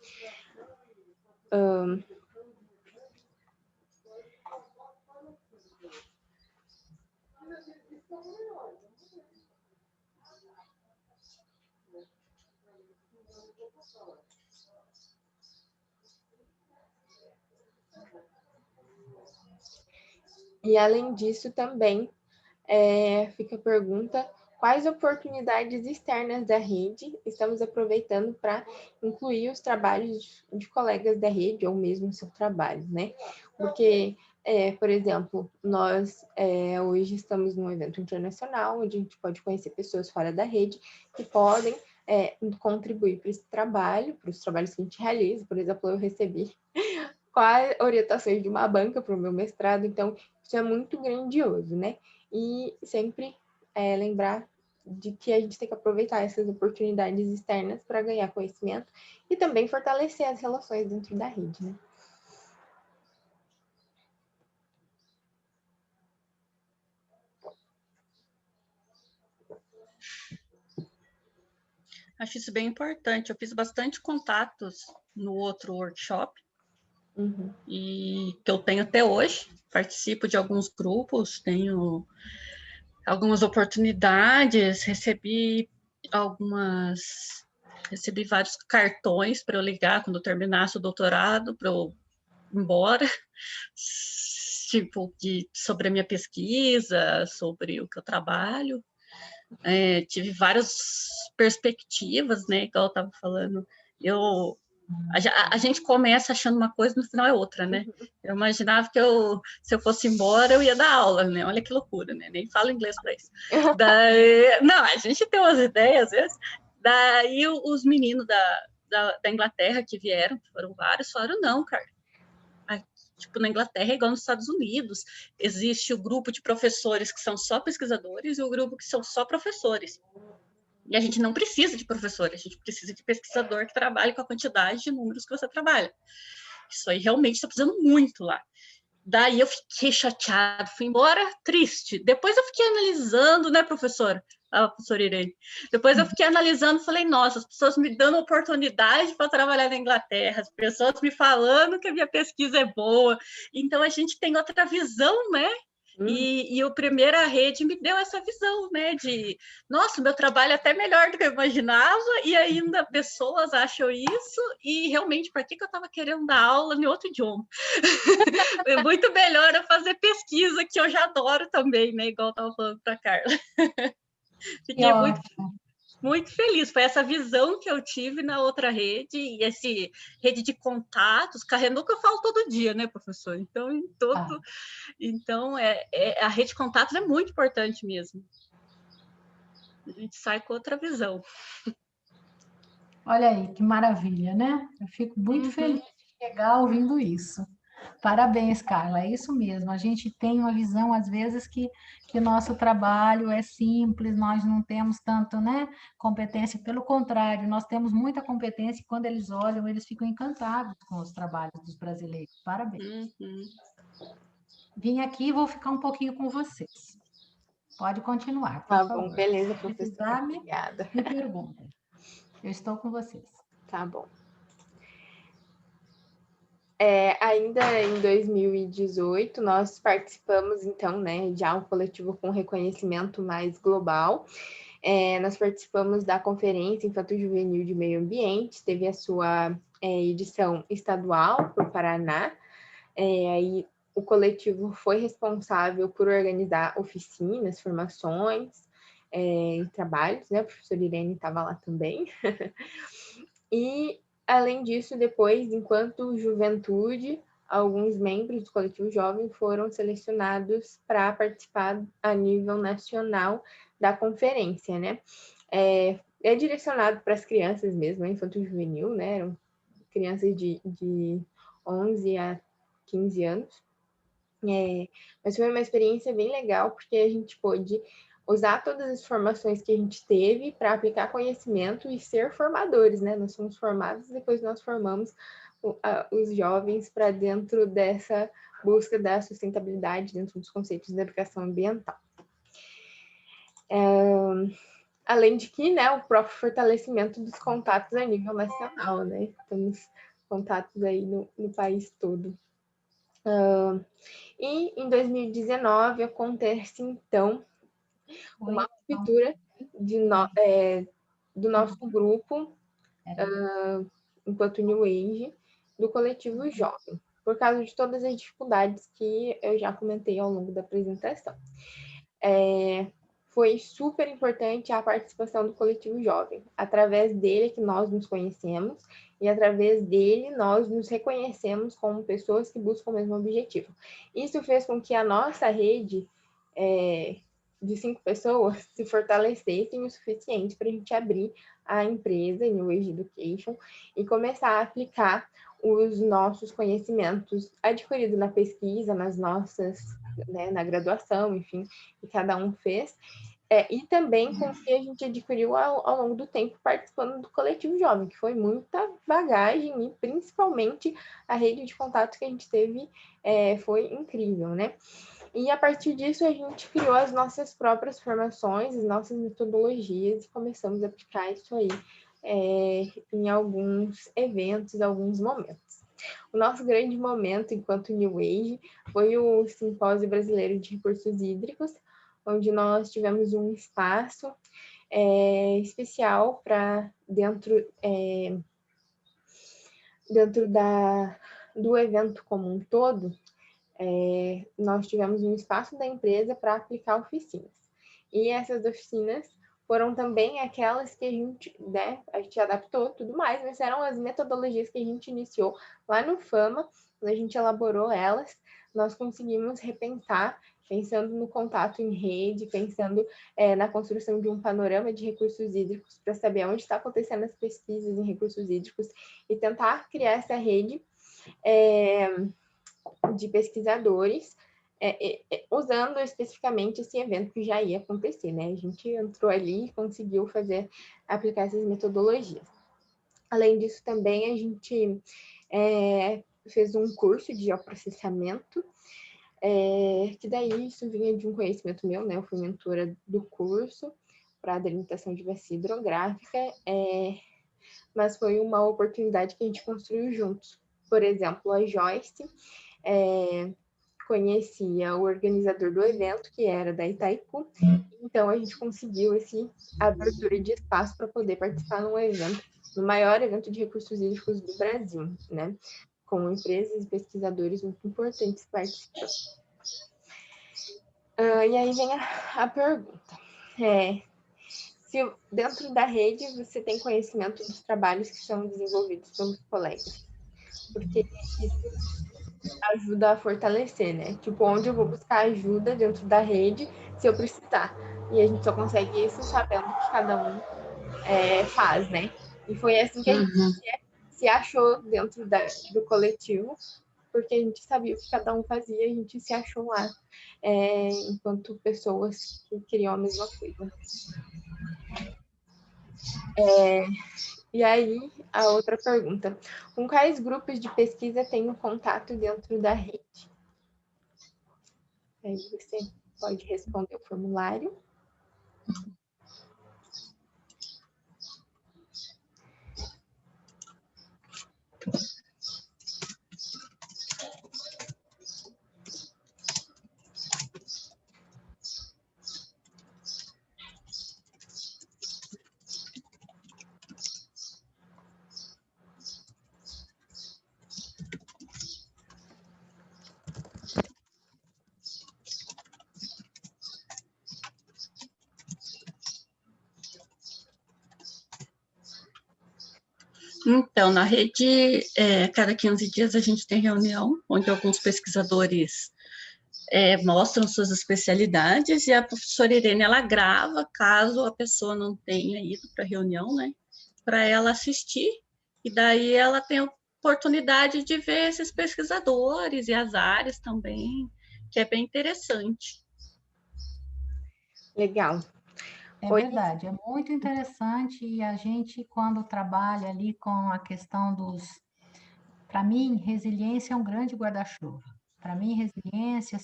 E, além disso, também fica a pergunta: quais oportunidades externas da rede estamos aproveitando para incluir os trabalhos de colegas da rede, ou mesmo o seu trabalho, né? Porque, por exemplo, nós hoje estamos num evento internacional, onde a gente pode conhecer pessoas fora da rede que podem contribuir para esse trabalho, para os trabalhos que a gente realiza. Por exemplo, eu recebi quais orientações de uma banca para o meu mestrado, então isso é muito grandioso, né? E sempre lembrar de que a gente tem que aproveitar essas oportunidades externas para ganhar conhecimento e também fortalecer as relações dentro da rede, né? Acho isso bem importante. Eu fiz bastante contatos no outro workshop, e que eu tenho até hoje. Participo de alguns grupos, tenho algumas oportunidades, recebi vários cartões para eu ligar quando eu terminasse o doutorado, para eu ir embora, tipo, sobre a minha pesquisa, sobre o que eu trabalho. Tive várias perspectivas, né, igual eu estava falando. A gente começa achando uma coisa, no final é outra, né? Eu imaginava que se eu fosse embora, eu ia dar aula, né? Olha que loucura, né? Nem falo inglês para isso. Não, a gente tem umas ideias, às vezes. Daí os meninos da Inglaterra que vieram, foram vários, falaram: não, cara. Tipo, na Inglaterra é igual nos Estados Unidos. Existe o grupo de professores que são só pesquisadores e o grupo que são só professores. E a gente não precisa de professor, a gente precisa de pesquisador que trabalhe com a quantidade de números que você trabalha. Isso aí realmente está precisando muito lá. Daí eu fiquei chateada, fui embora triste. Depois eu fiquei analisando, né, professora? A professora Irene. Depois eu fiquei analisando, falei: nossa, as pessoas me dando oportunidade para trabalhar na Inglaterra, as pessoas me falando que a minha pesquisa é boa. Então a gente tem outra visão, né? E a primeira rede me deu essa visão, né, de, nossa, o meu trabalho é até melhor do que eu imaginava, e ainda pessoas acham isso, e realmente, para que eu estava querendo dar aula em outro idioma? É muito melhor eu fazer pesquisa, que eu já adoro também, né, igual eu estava falando para a Carla. Fiquei muito feliz, foi essa visão que eu tive na outra rede, e esse rede de contatos, carregando que eu falo todo dia, né, professor? Então, a rede de contatos é muito importante mesmo. A gente sai com outra visão. Olha aí, que maravilha, né? Eu fico muito feliz de chegar ouvindo isso. Parabéns, Carla, é isso mesmo. A gente tem uma visão, às vezes, que o nosso trabalho é simples, nós não temos tanto, né, competência. Pelo contrário, nós temos muita competência e quando eles olham, eles ficam encantados com os trabalhos dos brasileiros. Parabéns. Vim aqui e vou ficar um pouquinho com vocês. Pode continuar, por favor. Tá bom, beleza, professora. Obrigada. Me pergunta. Eu estou com vocês. Tá bom. Ainda em 2018, nós participamos, então, né, de um coletivo com reconhecimento mais global. Nós participamos da Conferência Infanto-Juvenil de Meio Ambiente, teve a sua edição estadual para o Paraná. Aí o coletivo foi responsável por organizar oficinas, formações, trabalhos, né? A professora Irene estava lá também. E, além disso, depois, enquanto juventude, alguns membros do coletivo jovem foram selecionados para participar a nível nacional da conferência, né? É direcionado para as crianças mesmo, infanto-juvenil, né? Eram crianças de 11 a 15 anos. Mas foi uma experiência bem legal, porque a gente pôde usar todas as formações que a gente teve para aplicar conhecimento e ser formadores, né? Nós somos formados e depois nós formamos os jovens para dentro dessa busca da sustentabilidade, dentro dos conceitos da educação ambiental. Além de que, né, o próprio fortalecimento dos contatos a nível nacional, né? Temos contatos aí no país todo. E em 2019 acontece, então, uma ruptura do nosso grupo, enquanto New Age, do coletivo jovem, por causa de todas as dificuldades que eu já comentei ao longo da apresentação. Foi super importante a participação do coletivo jovem. Através dele que nós nos conhecemos e através dele nós nos reconhecemos como pessoas que buscam o mesmo objetivo. Isso fez com que a nossa rede de 5 pessoas se fortalecessem o suficiente para a gente abrir a empresa New Age Education e começar a aplicar os nossos conhecimentos adquiridos na pesquisa, nas nossas, né, na graduação, enfim, que cada um fez, e também com o que a gente adquiriu ao longo do tempo participando do coletivo jovem, que foi muita bagagem e principalmente a rede de contatos que a gente teve foi incrível, né? E a partir disso a gente criou as nossas próprias formações, as nossas metodologias e começamos a aplicar isso aí em alguns eventos, alguns momentos. O nosso grande momento enquanto New Age foi o Simpósio Brasileiro de Recursos Hídricos, onde nós tivemos um espaço especial para dentro do evento como um todo, nós tivemos um espaço da empresa para aplicar oficinas. E essas oficinas foram também aquelas que a gente adaptou tudo mais, mas eram as metodologias que a gente iniciou lá no FAMA, quando a gente elaborou elas, nós conseguimos repensar, pensando no contato em rede, pensando na construção de um panorama de recursos hídricos para saber onde está acontecendo as pesquisas em recursos hídricos e tentar criar essa rede de pesquisadores, usando especificamente esse evento que já ia acontecer, né? A gente entrou ali e conseguiu aplicar essas metodologias. Além disso, também a gente fez um curso de geoprocessamento, que daí isso vinha de um conhecimento meu, né? Eu fui mentora do curso para delimitação de bacia hidrográfica, mas foi uma oportunidade que a gente construiu juntos. Por exemplo, a Joyce conhecia o organizador do evento, que era da Itaipu, então a gente conseguiu a abertura de espaço para poder participar num evento, no maior evento de recursos hídricos do Brasil, né? Com empresas e pesquisadores muito importantes participando. E aí vem a pergunta. Se dentro da rede você tem conhecimento dos trabalhos que são desenvolvidos pelos colegas, porque isso ajuda a fortalecer, né? Tipo, onde eu vou buscar ajuda dentro da rede se eu precisar. E a gente só consegue isso sabendo o que cada um faz, né? E foi assim que a gente se achou dentro do coletivo, porque a gente sabia o que cada um fazia, a gente se achou lá enquanto pessoas que queriam a mesma coisa. E aí, a outra pergunta. Com quais grupos de pesquisa tenho contato dentro da rede? Aí você pode responder o formulário. Então, na rede, cada 15 dias a gente tem reunião, onde alguns pesquisadores mostram suas especialidades, e a professora Irene, ela grava, caso a pessoa não tenha ido para a reunião, né, para ela assistir, e daí ela tem a oportunidade de ver esses pesquisadores e as áreas também, que é bem interessante. Legal. É verdade, é muito interessante, e a gente, quando trabalha ali com a questão dos... Para mim, resiliência é um grande guarda-chuva. Para mim, resiliência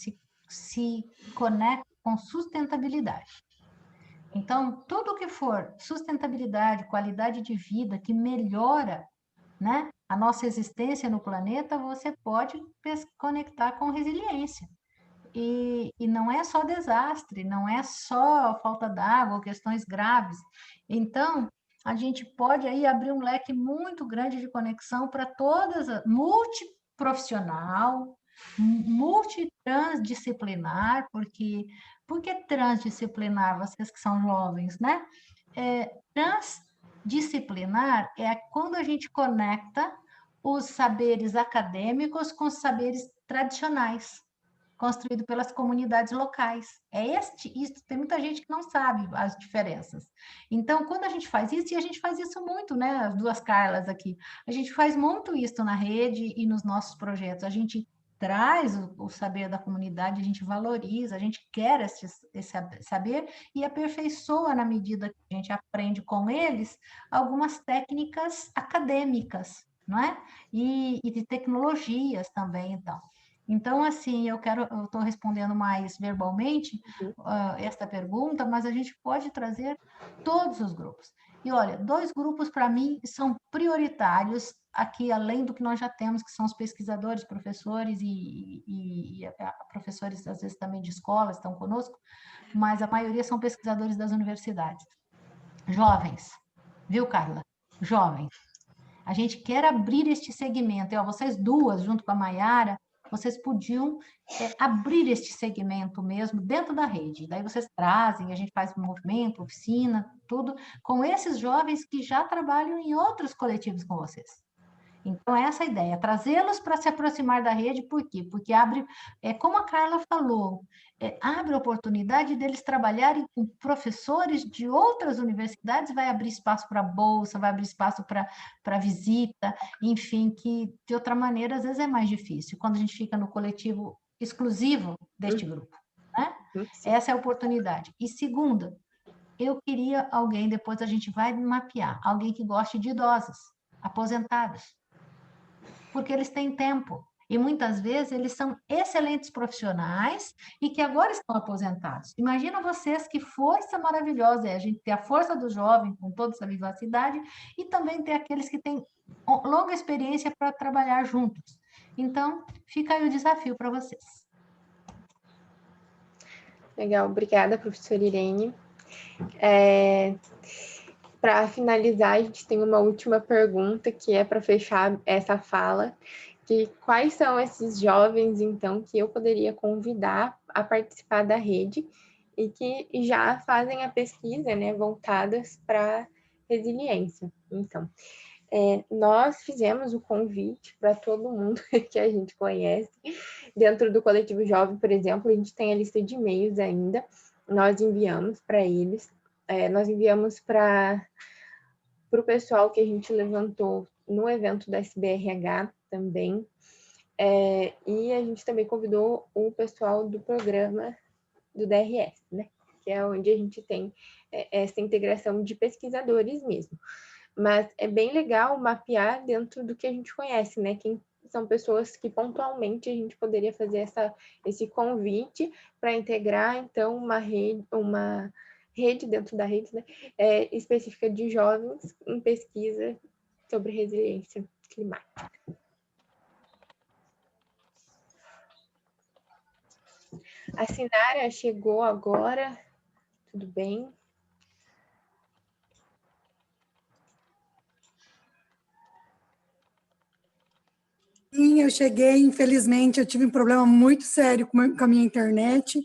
se conecta com sustentabilidade. Então, tudo que for sustentabilidade, qualidade de vida, que melhora, né, a nossa existência no planeta, você pode conectar com resiliência. E não é só desastre, não é só falta d'água ou questões graves. Então, a gente pode aí abrir um leque muito grande de conexão para todas, multiprofissional, multitransdisciplinar, porque transdisciplinar, vocês que são jovens, né? Transdisciplinar é quando a gente conecta os saberes acadêmicos com os saberes tradicionais, construído pelas comunidades locais. Isso tem muita gente que não sabe as diferenças. Então, quando a gente faz isso, e a gente faz isso muito, né? As duas Carlas aqui, a gente faz muito isso na rede e nos nossos projetos. A gente traz o saber da comunidade, a gente valoriza, a gente quer esse saber e aperfeiçoa, na medida que a gente aprende com eles, algumas técnicas acadêmicas, não é? E de tecnologias também, então. Então, assim, eu estou respondendo mais verbalmente esta pergunta, mas a gente pode trazer todos os grupos. E olha, 2 grupos para mim são prioritários aqui, além do que nós já temos, que são os pesquisadores, professores e professores, às vezes, também de escola, estão conosco, mas a maioria são pesquisadores das universidades. Jovens, viu, Carla? Jovens. A gente quer abrir este segmento. E, vocês duas, junto com a Maiara, vocês podiam abrir este segmento mesmo dentro da rede. Daí vocês trazem, a gente faz movimento, oficina, tudo, com esses jovens que já trabalham em outros coletivos com vocês. Então, essa é a ideia, trazê-los para se aproximar da rede, por quê? Porque abre, como a Carla falou, abre a oportunidade deles trabalharem com professores de outras universidades, vai abrir espaço para bolsa, vai abrir espaço para visita, enfim, que de outra maneira, às vezes é mais difícil, quando a gente fica no coletivo exclusivo deste grupo, né? Essa é a oportunidade. E segunda, eu queria alguém, depois a gente vai mapear, alguém que goste de idosos, aposentados, porque eles têm tempo. E muitas vezes eles são excelentes profissionais e que agora estão aposentados. Imagina vocês que força maravilhosa é a gente ter a força do jovem com toda essa vivacidade e também ter aqueles que têm longa experiência para trabalhar juntos. Então, fica aí o desafio para vocês. Legal, obrigada, professora Irene. Para finalizar, a gente tem uma última pergunta, que é para fechar essa fala, que quais são esses jovens, então, que eu poderia convidar a participar da rede e que já fazem a pesquisa, né, voltadas para resiliência. Então, nós fizemos o convite para todo mundo que a gente conhece. Dentro do Coletivo Jovem, por exemplo, a gente tem a lista de e-mails ainda, nós enviamos para eles. Nós enviamos para o pessoal que a gente levantou no evento da SBRH também. E a gente também convidou o pessoal do programa do DRS, né? Que é onde a gente tem essa integração de pesquisadores mesmo. Mas é bem legal mapear dentro do que a gente conhece, né? Quem são pessoas que pontualmente a gente poderia fazer esse convite para integrar, então, uma rede dentro da rede, né? Específica de jovens em pesquisa sobre resiliência climática. A Sinara chegou agora, tudo bem? Sim, eu cheguei, infelizmente, eu tive um problema muito sério com a minha internet.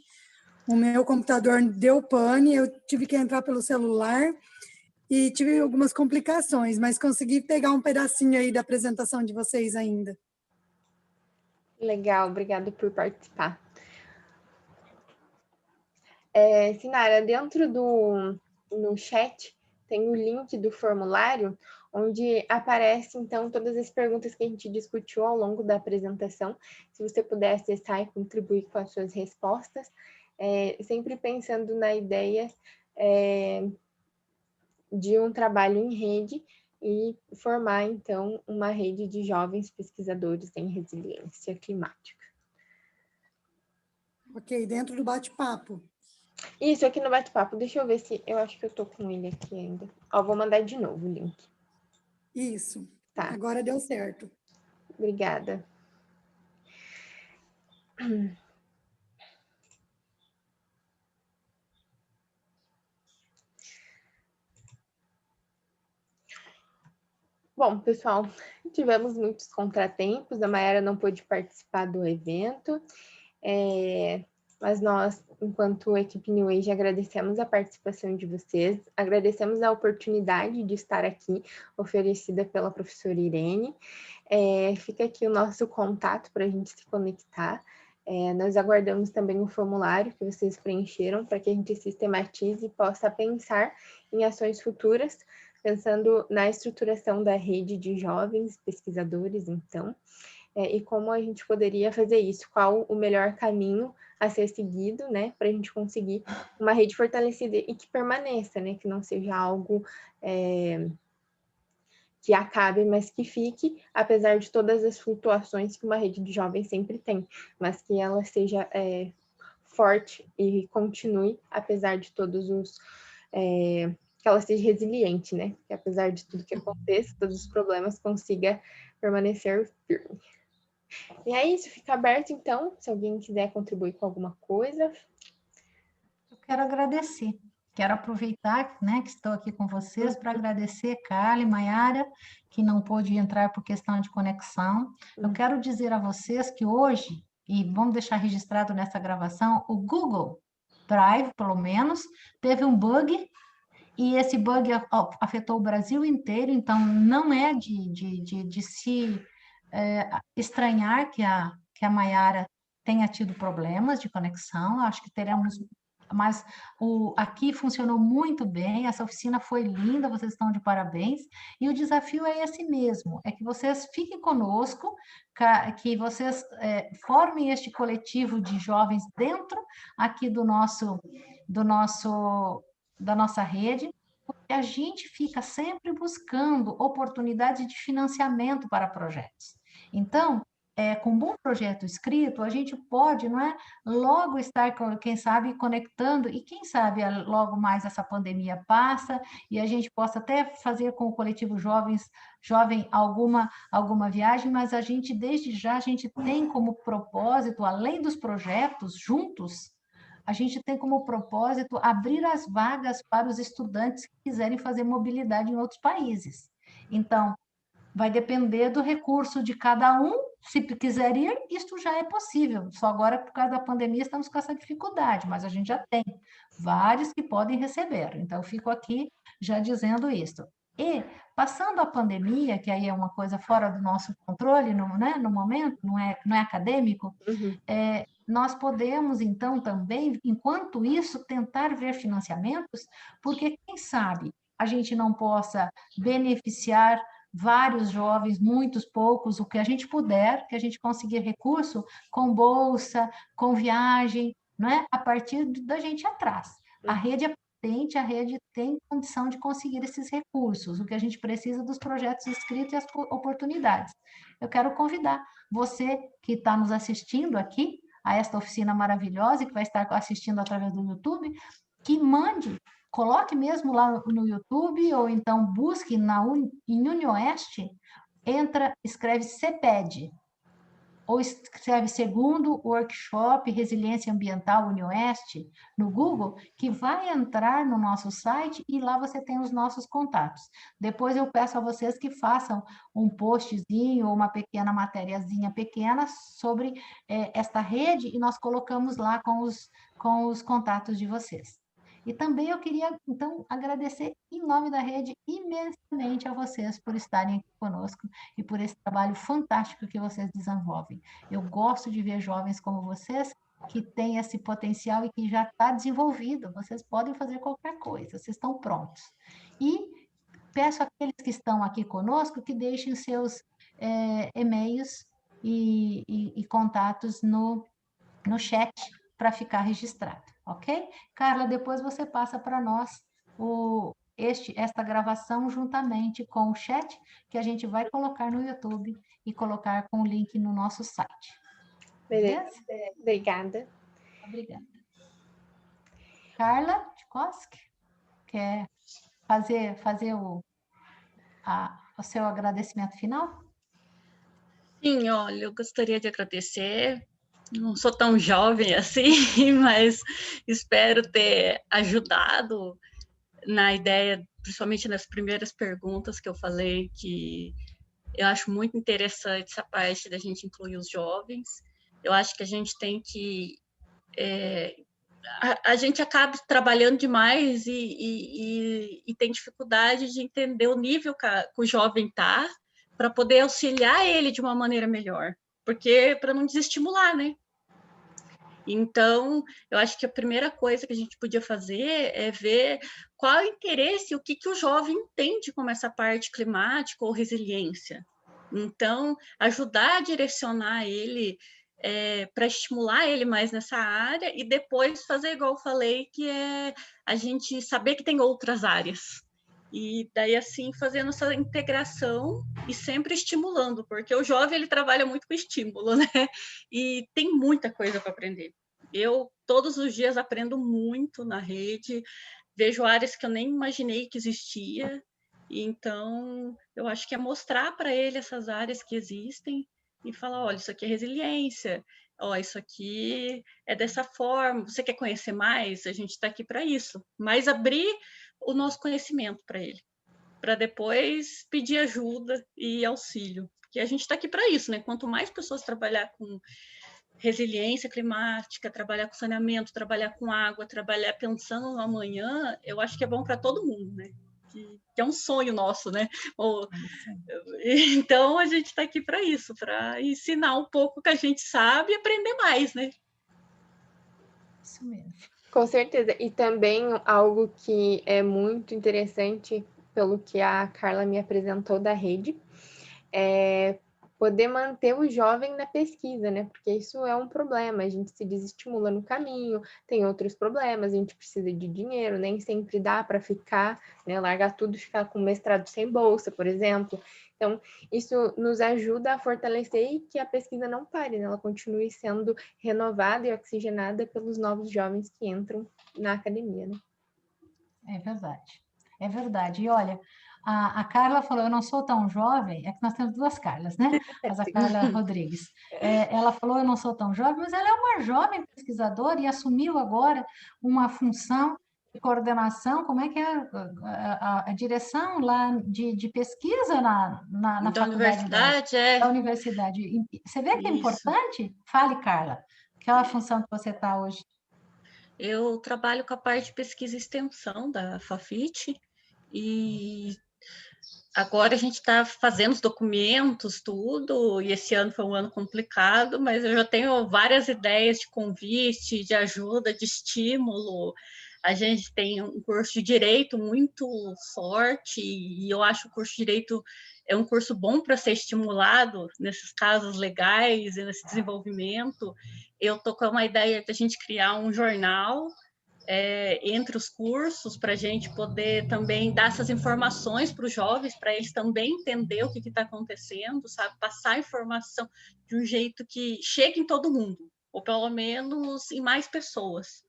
O meu computador deu pane, eu tive que entrar pelo celular e tive algumas complicações, mas consegui pegar um pedacinho aí da apresentação de vocês ainda. Legal, obrigada por participar. Sinara, dentro no chat tem o link do formulário, onde aparece, então, todas as perguntas que a gente discutiu ao longo da apresentação. Se você puder acessar e contribuir com as suas respostas, sempre pensando na ideia de um trabalho em rede e formar, então, uma rede de jovens pesquisadores em resiliência climática. Ok, dentro do bate-papo. Isso, aqui no bate-papo. Deixa eu ver se... Eu acho que eu tô com ele aqui ainda. Vou mandar de novo o link. Isso. Tá. Agora deu certo. Obrigada. Bom, pessoal, tivemos muitos contratempos. A Mayara não pôde participar do evento. Mas nós, enquanto equipe New Age, agradecemos a participação de vocês, agradecemos a oportunidade de estar aqui, oferecida pela professora Irene. Fica aqui o nosso contato para a gente se conectar. Nós aguardamos também o formulário que vocês preencheram para que a gente sistematize e possa pensar em ações futuras, pensando na estruturação da rede de jovens pesquisadores, então, e como a gente poderia fazer isso, qual o melhor caminho a ser seguido, né, para a gente conseguir uma rede fortalecida e que permaneça, né, que não seja algo que acabe, mas que fique, apesar de todas as flutuações que uma rede de jovens sempre tem, mas que ela seja forte e continue, apesar de todos os... que ela seja resiliente, né, que apesar de tudo que aconteça, todos os problemas, consiga permanecer firme. E é isso, fica aberto então, se alguém quiser contribuir com alguma coisa. Eu quero agradecer, quero aproveitar, né, que estou aqui com vocês para agradecer Carla e Mayara, que não pôde entrar por questão de conexão. Eu quero dizer a vocês que hoje, e vamos deixar registrado nessa gravação, o Google Drive, pelo menos, teve um bug, e esse bug afetou o Brasil inteiro, então não é de se estranhar que a Mayara tenha tido problemas de conexão, acho que teremos, mas aqui funcionou muito bem, essa oficina foi linda, vocês estão de parabéns, e o desafio é esse mesmo, é que vocês fiquem conosco, que vocês formem este coletivo de jovens dentro aqui da nossa rede, porque a gente fica sempre buscando oportunidades de financiamento para projetos. Então, com um bom projeto escrito, a gente pode, não é, logo estar, quem sabe, conectando, e quem sabe logo mais essa pandemia passa, e a gente possa até fazer com o coletivo jovem alguma viagem, mas a gente, desde já, a gente tem como propósito, além dos projetos juntos, a gente tem como propósito abrir as vagas para os estudantes que quiserem fazer mobilidade em outros países. Então, vai depender do recurso de cada um. Se quiser ir, isso já é possível. Só agora, por causa da pandemia, estamos com essa dificuldade, mas a gente já tem vários que podem receber. Então, eu fico aqui já dizendo isso. E, passando a pandemia, que aí é uma coisa fora do nosso controle, né, no momento, não é acadêmico, nós podemos, então, também, enquanto isso, tentar ver financiamentos, porque, quem sabe, a gente não possa beneficiar vários jovens, muitos, poucos, o que a gente puder, que a gente conseguir recurso com bolsa, com viagem, não é? A partir da gente atrás. A rede é potente, a rede tem condição de conseguir esses recursos, o que a gente precisa dos projetos inscritos e as oportunidades. Eu quero convidar você que está nos assistindo aqui, a esta oficina maravilhosa, e que vai estar assistindo através do YouTube, que mande, coloque mesmo lá no YouTube, ou então busque em UniOeste, escreve CPED, ou escreve Segundo Workshop Resiliência Ambiental UniOeste, no Google, que vai entrar no nosso site, e lá você tem os nossos contatos. Depois eu peço a vocês que façam um postzinho, ou uma pequena matériazinha pequena sobre esta rede, e nós colocamos lá com os contatos de vocês. E também eu queria, então, agradecer em nome da rede imensamente a vocês por estarem aqui conosco e por esse trabalho fantástico que vocês desenvolvem. Eu gosto de ver jovens como vocês que têm esse potencial e que já está desenvolvido. Vocês podem fazer qualquer coisa, vocês estão prontos. E peço àqueles que estão aqui conosco que deixem seus e-mails e contatos no chat para ficar registrado, ok? Carla, depois você passa para nós esta gravação juntamente com o chat, que a gente vai colocar no YouTube e colocar com o link no nosso site. Beleza? Obrigada. Obrigada. Carla Tchaikovsky, quer fazer o seu agradecimento final? Sim, olha, eu gostaria de agradecer. Não sou tão jovem assim, mas espero ter ajudado na ideia, principalmente nas primeiras perguntas que eu falei, que eu acho muito interessante essa parte da gente incluir os jovens. Eu acho que a gente tem que... a gente acaba trabalhando demais e tem dificuldade de entender o nível que o jovem está, para poder auxiliar ele de uma maneira melhor, porque para não desestimular, né? Então, eu acho que a primeira coisa que a gente podia fazer é ver qual é o interesse, o que o jovem entende como essa parte climática ou resiliência. Então, ajudar a direcionar ele para estimular ele mais nessa área, e depois fazer igual eu falei, que é a gente saber que tem outras áreas. E daí, assim, fazendo essa integração e sempre estimulando, porque o jovem, ele trabalha muito com estímulo, né? E tem muita coisa para aprender. Eu, todos os dias, aprendo muito na rede, vejo áreas que eu nem imaginei que existia, então, eu acho que é mostrar para ele essas áreas que existem e falar, olha, isso aqui é resiliência, ó, isso aqui é dessa forma, você quer conhecer mais? A gente está aqui para isso, mas abrir o nosso conhecimento para ele, para depois pedir ajuda e auxílio, porque a gente está aqui para isso, né? Quanto mais pessoas trabalhar com resiliência climática, trabalhar com saneamento, trabalhar com água, trabalhar pensando no amanhã, eu acho que é bom para todo mundo, né? Que é um sonho nosso, né? Então, a gente está aqui para isso, para ensinar um pouco que a gente sabe e aprender mais, né? Isso mesmo. Com certeza. E também algo que é muito interessante, pelo que a Carla me apresentou da rede, é poder manter o jovem na pesquisa, né? Porque isso é um problema, a gente se desestimula no caminho, tem outros problemas, a gente precisa de dinheiro, nem sempre dá para ficar, né? Largar tudo e ficar com mestrado sem bolsa, por exemplo. Então, isso nos ajuda a fortalecer e que a pesquisa não pare, né? Ela continue sendo renovada e oxigenada pelos novos jovens que entram na academia, né? É verdade. É verdade. E olha, A Carla falou, eu não sou tão jovem, é que nós temos duas Carlas, né? Mas a Carla Rodrigues. Ela falou, eu não sou tão jovem, mas ela é uma jovem pesquisadora e assumiu agora uma função de coordenação, como é que é a direção lá de pesquisa na Da faculdade universidade, da universidade. Você vê que é Isso. importante? Fale, Carla, qual é a função que você está hoje? Eu trabalho com a parte de pesquisa e extensão da Fafit e agora a gente está fazendo os documentos, tudo, e esse ano foi um ano complicado, mas eu já tenho várias ideias de convite, de ajuda, de estímulo. A gente tem um curso de Direito muito forte, e eu acho que o curso de Direito é um curso bom para ser estimulado nesses casos legais e nesse desenvolvimento. Eu estou com uma ideia de a gente criar um jornal entre os cursos, para a gente poder também dar essas informações para os jovens, para eles também entender o que está acontecendo, sabe? Passar a informação de um jeito que chegue em todo mundo, ou pelo menos em mais pessoas.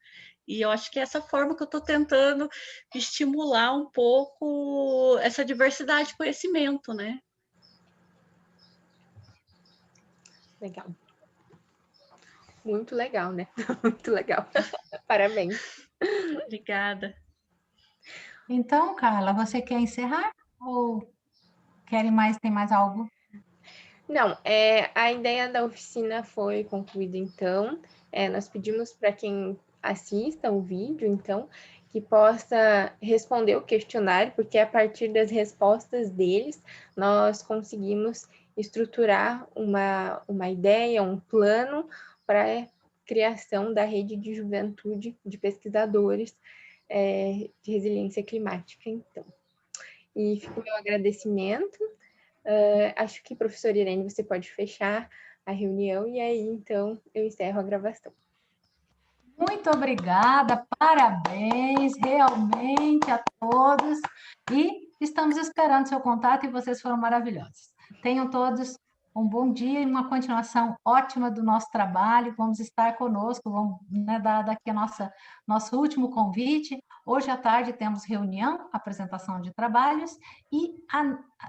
E eu acho que é essa forma que eu estou tentando estimular um pouco essa diversidade de conhecimento, né? Legal. Muito legal, né? Muito legal. Parabéns. Obrigada. Então, Carla, você quer encerrar ou tem mais algo? Não, a ideia da oficina foi concluída, então. Nós pedimos para quem assista o vídeo, então, que possa responder o questionário, porque a partir das respostas deles, nós conseguimos estruturar uma ideia, um plano para a criação da rede de juventude de pesquisadores de resiliência climática, então. E fica o meu agradecimento. Acho que, professora Irene, você pode fechar a reunião e aí, então, eu encerro a gravação. Muito obrigada, parabéns realmente a todos e estamos esperando seu contato e vocês foram maravilhosos. Tenham todos um bom dia e uma continuação ótima do nosso trabalho. Vamos estar conosco, vamos dar daqui nosso último convite. Hoje à tarde temos reunião, apresentação de trabalhos e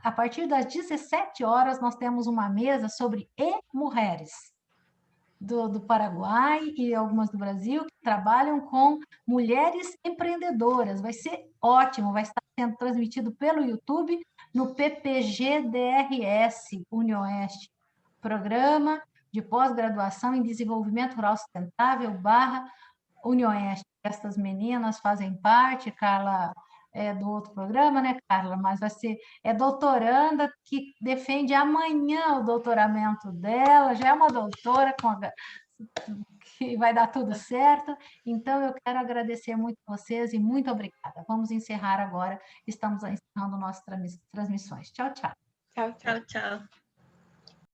a partir das 17 horas nós temos uma mesa sobre e-mulheres. Do Paraguai e algumas do Brasil, que trabalham com mulheres empreendedoras. Vai ser ótimo, vai estar sendo transmitido pelo YouTube no PPG-DRS UniOeste, Programa de Pós-Graduação em Desenvolvimento Rural Sustentável / UniOeste. Estas meninas fazem parte, Carla do outro programa, né, Carla? Mas vai ser doutoranda que defende amanhã o doutoramento dela, já é uma doutora que vai dar tudo certo. Então, eu quero agradecer muito vocês e muito obrigada. Vamos encerrar agora, estamos encerrando nossas transmissões. Tchau, tchau. Tchau, tchau. Tchau, tchau.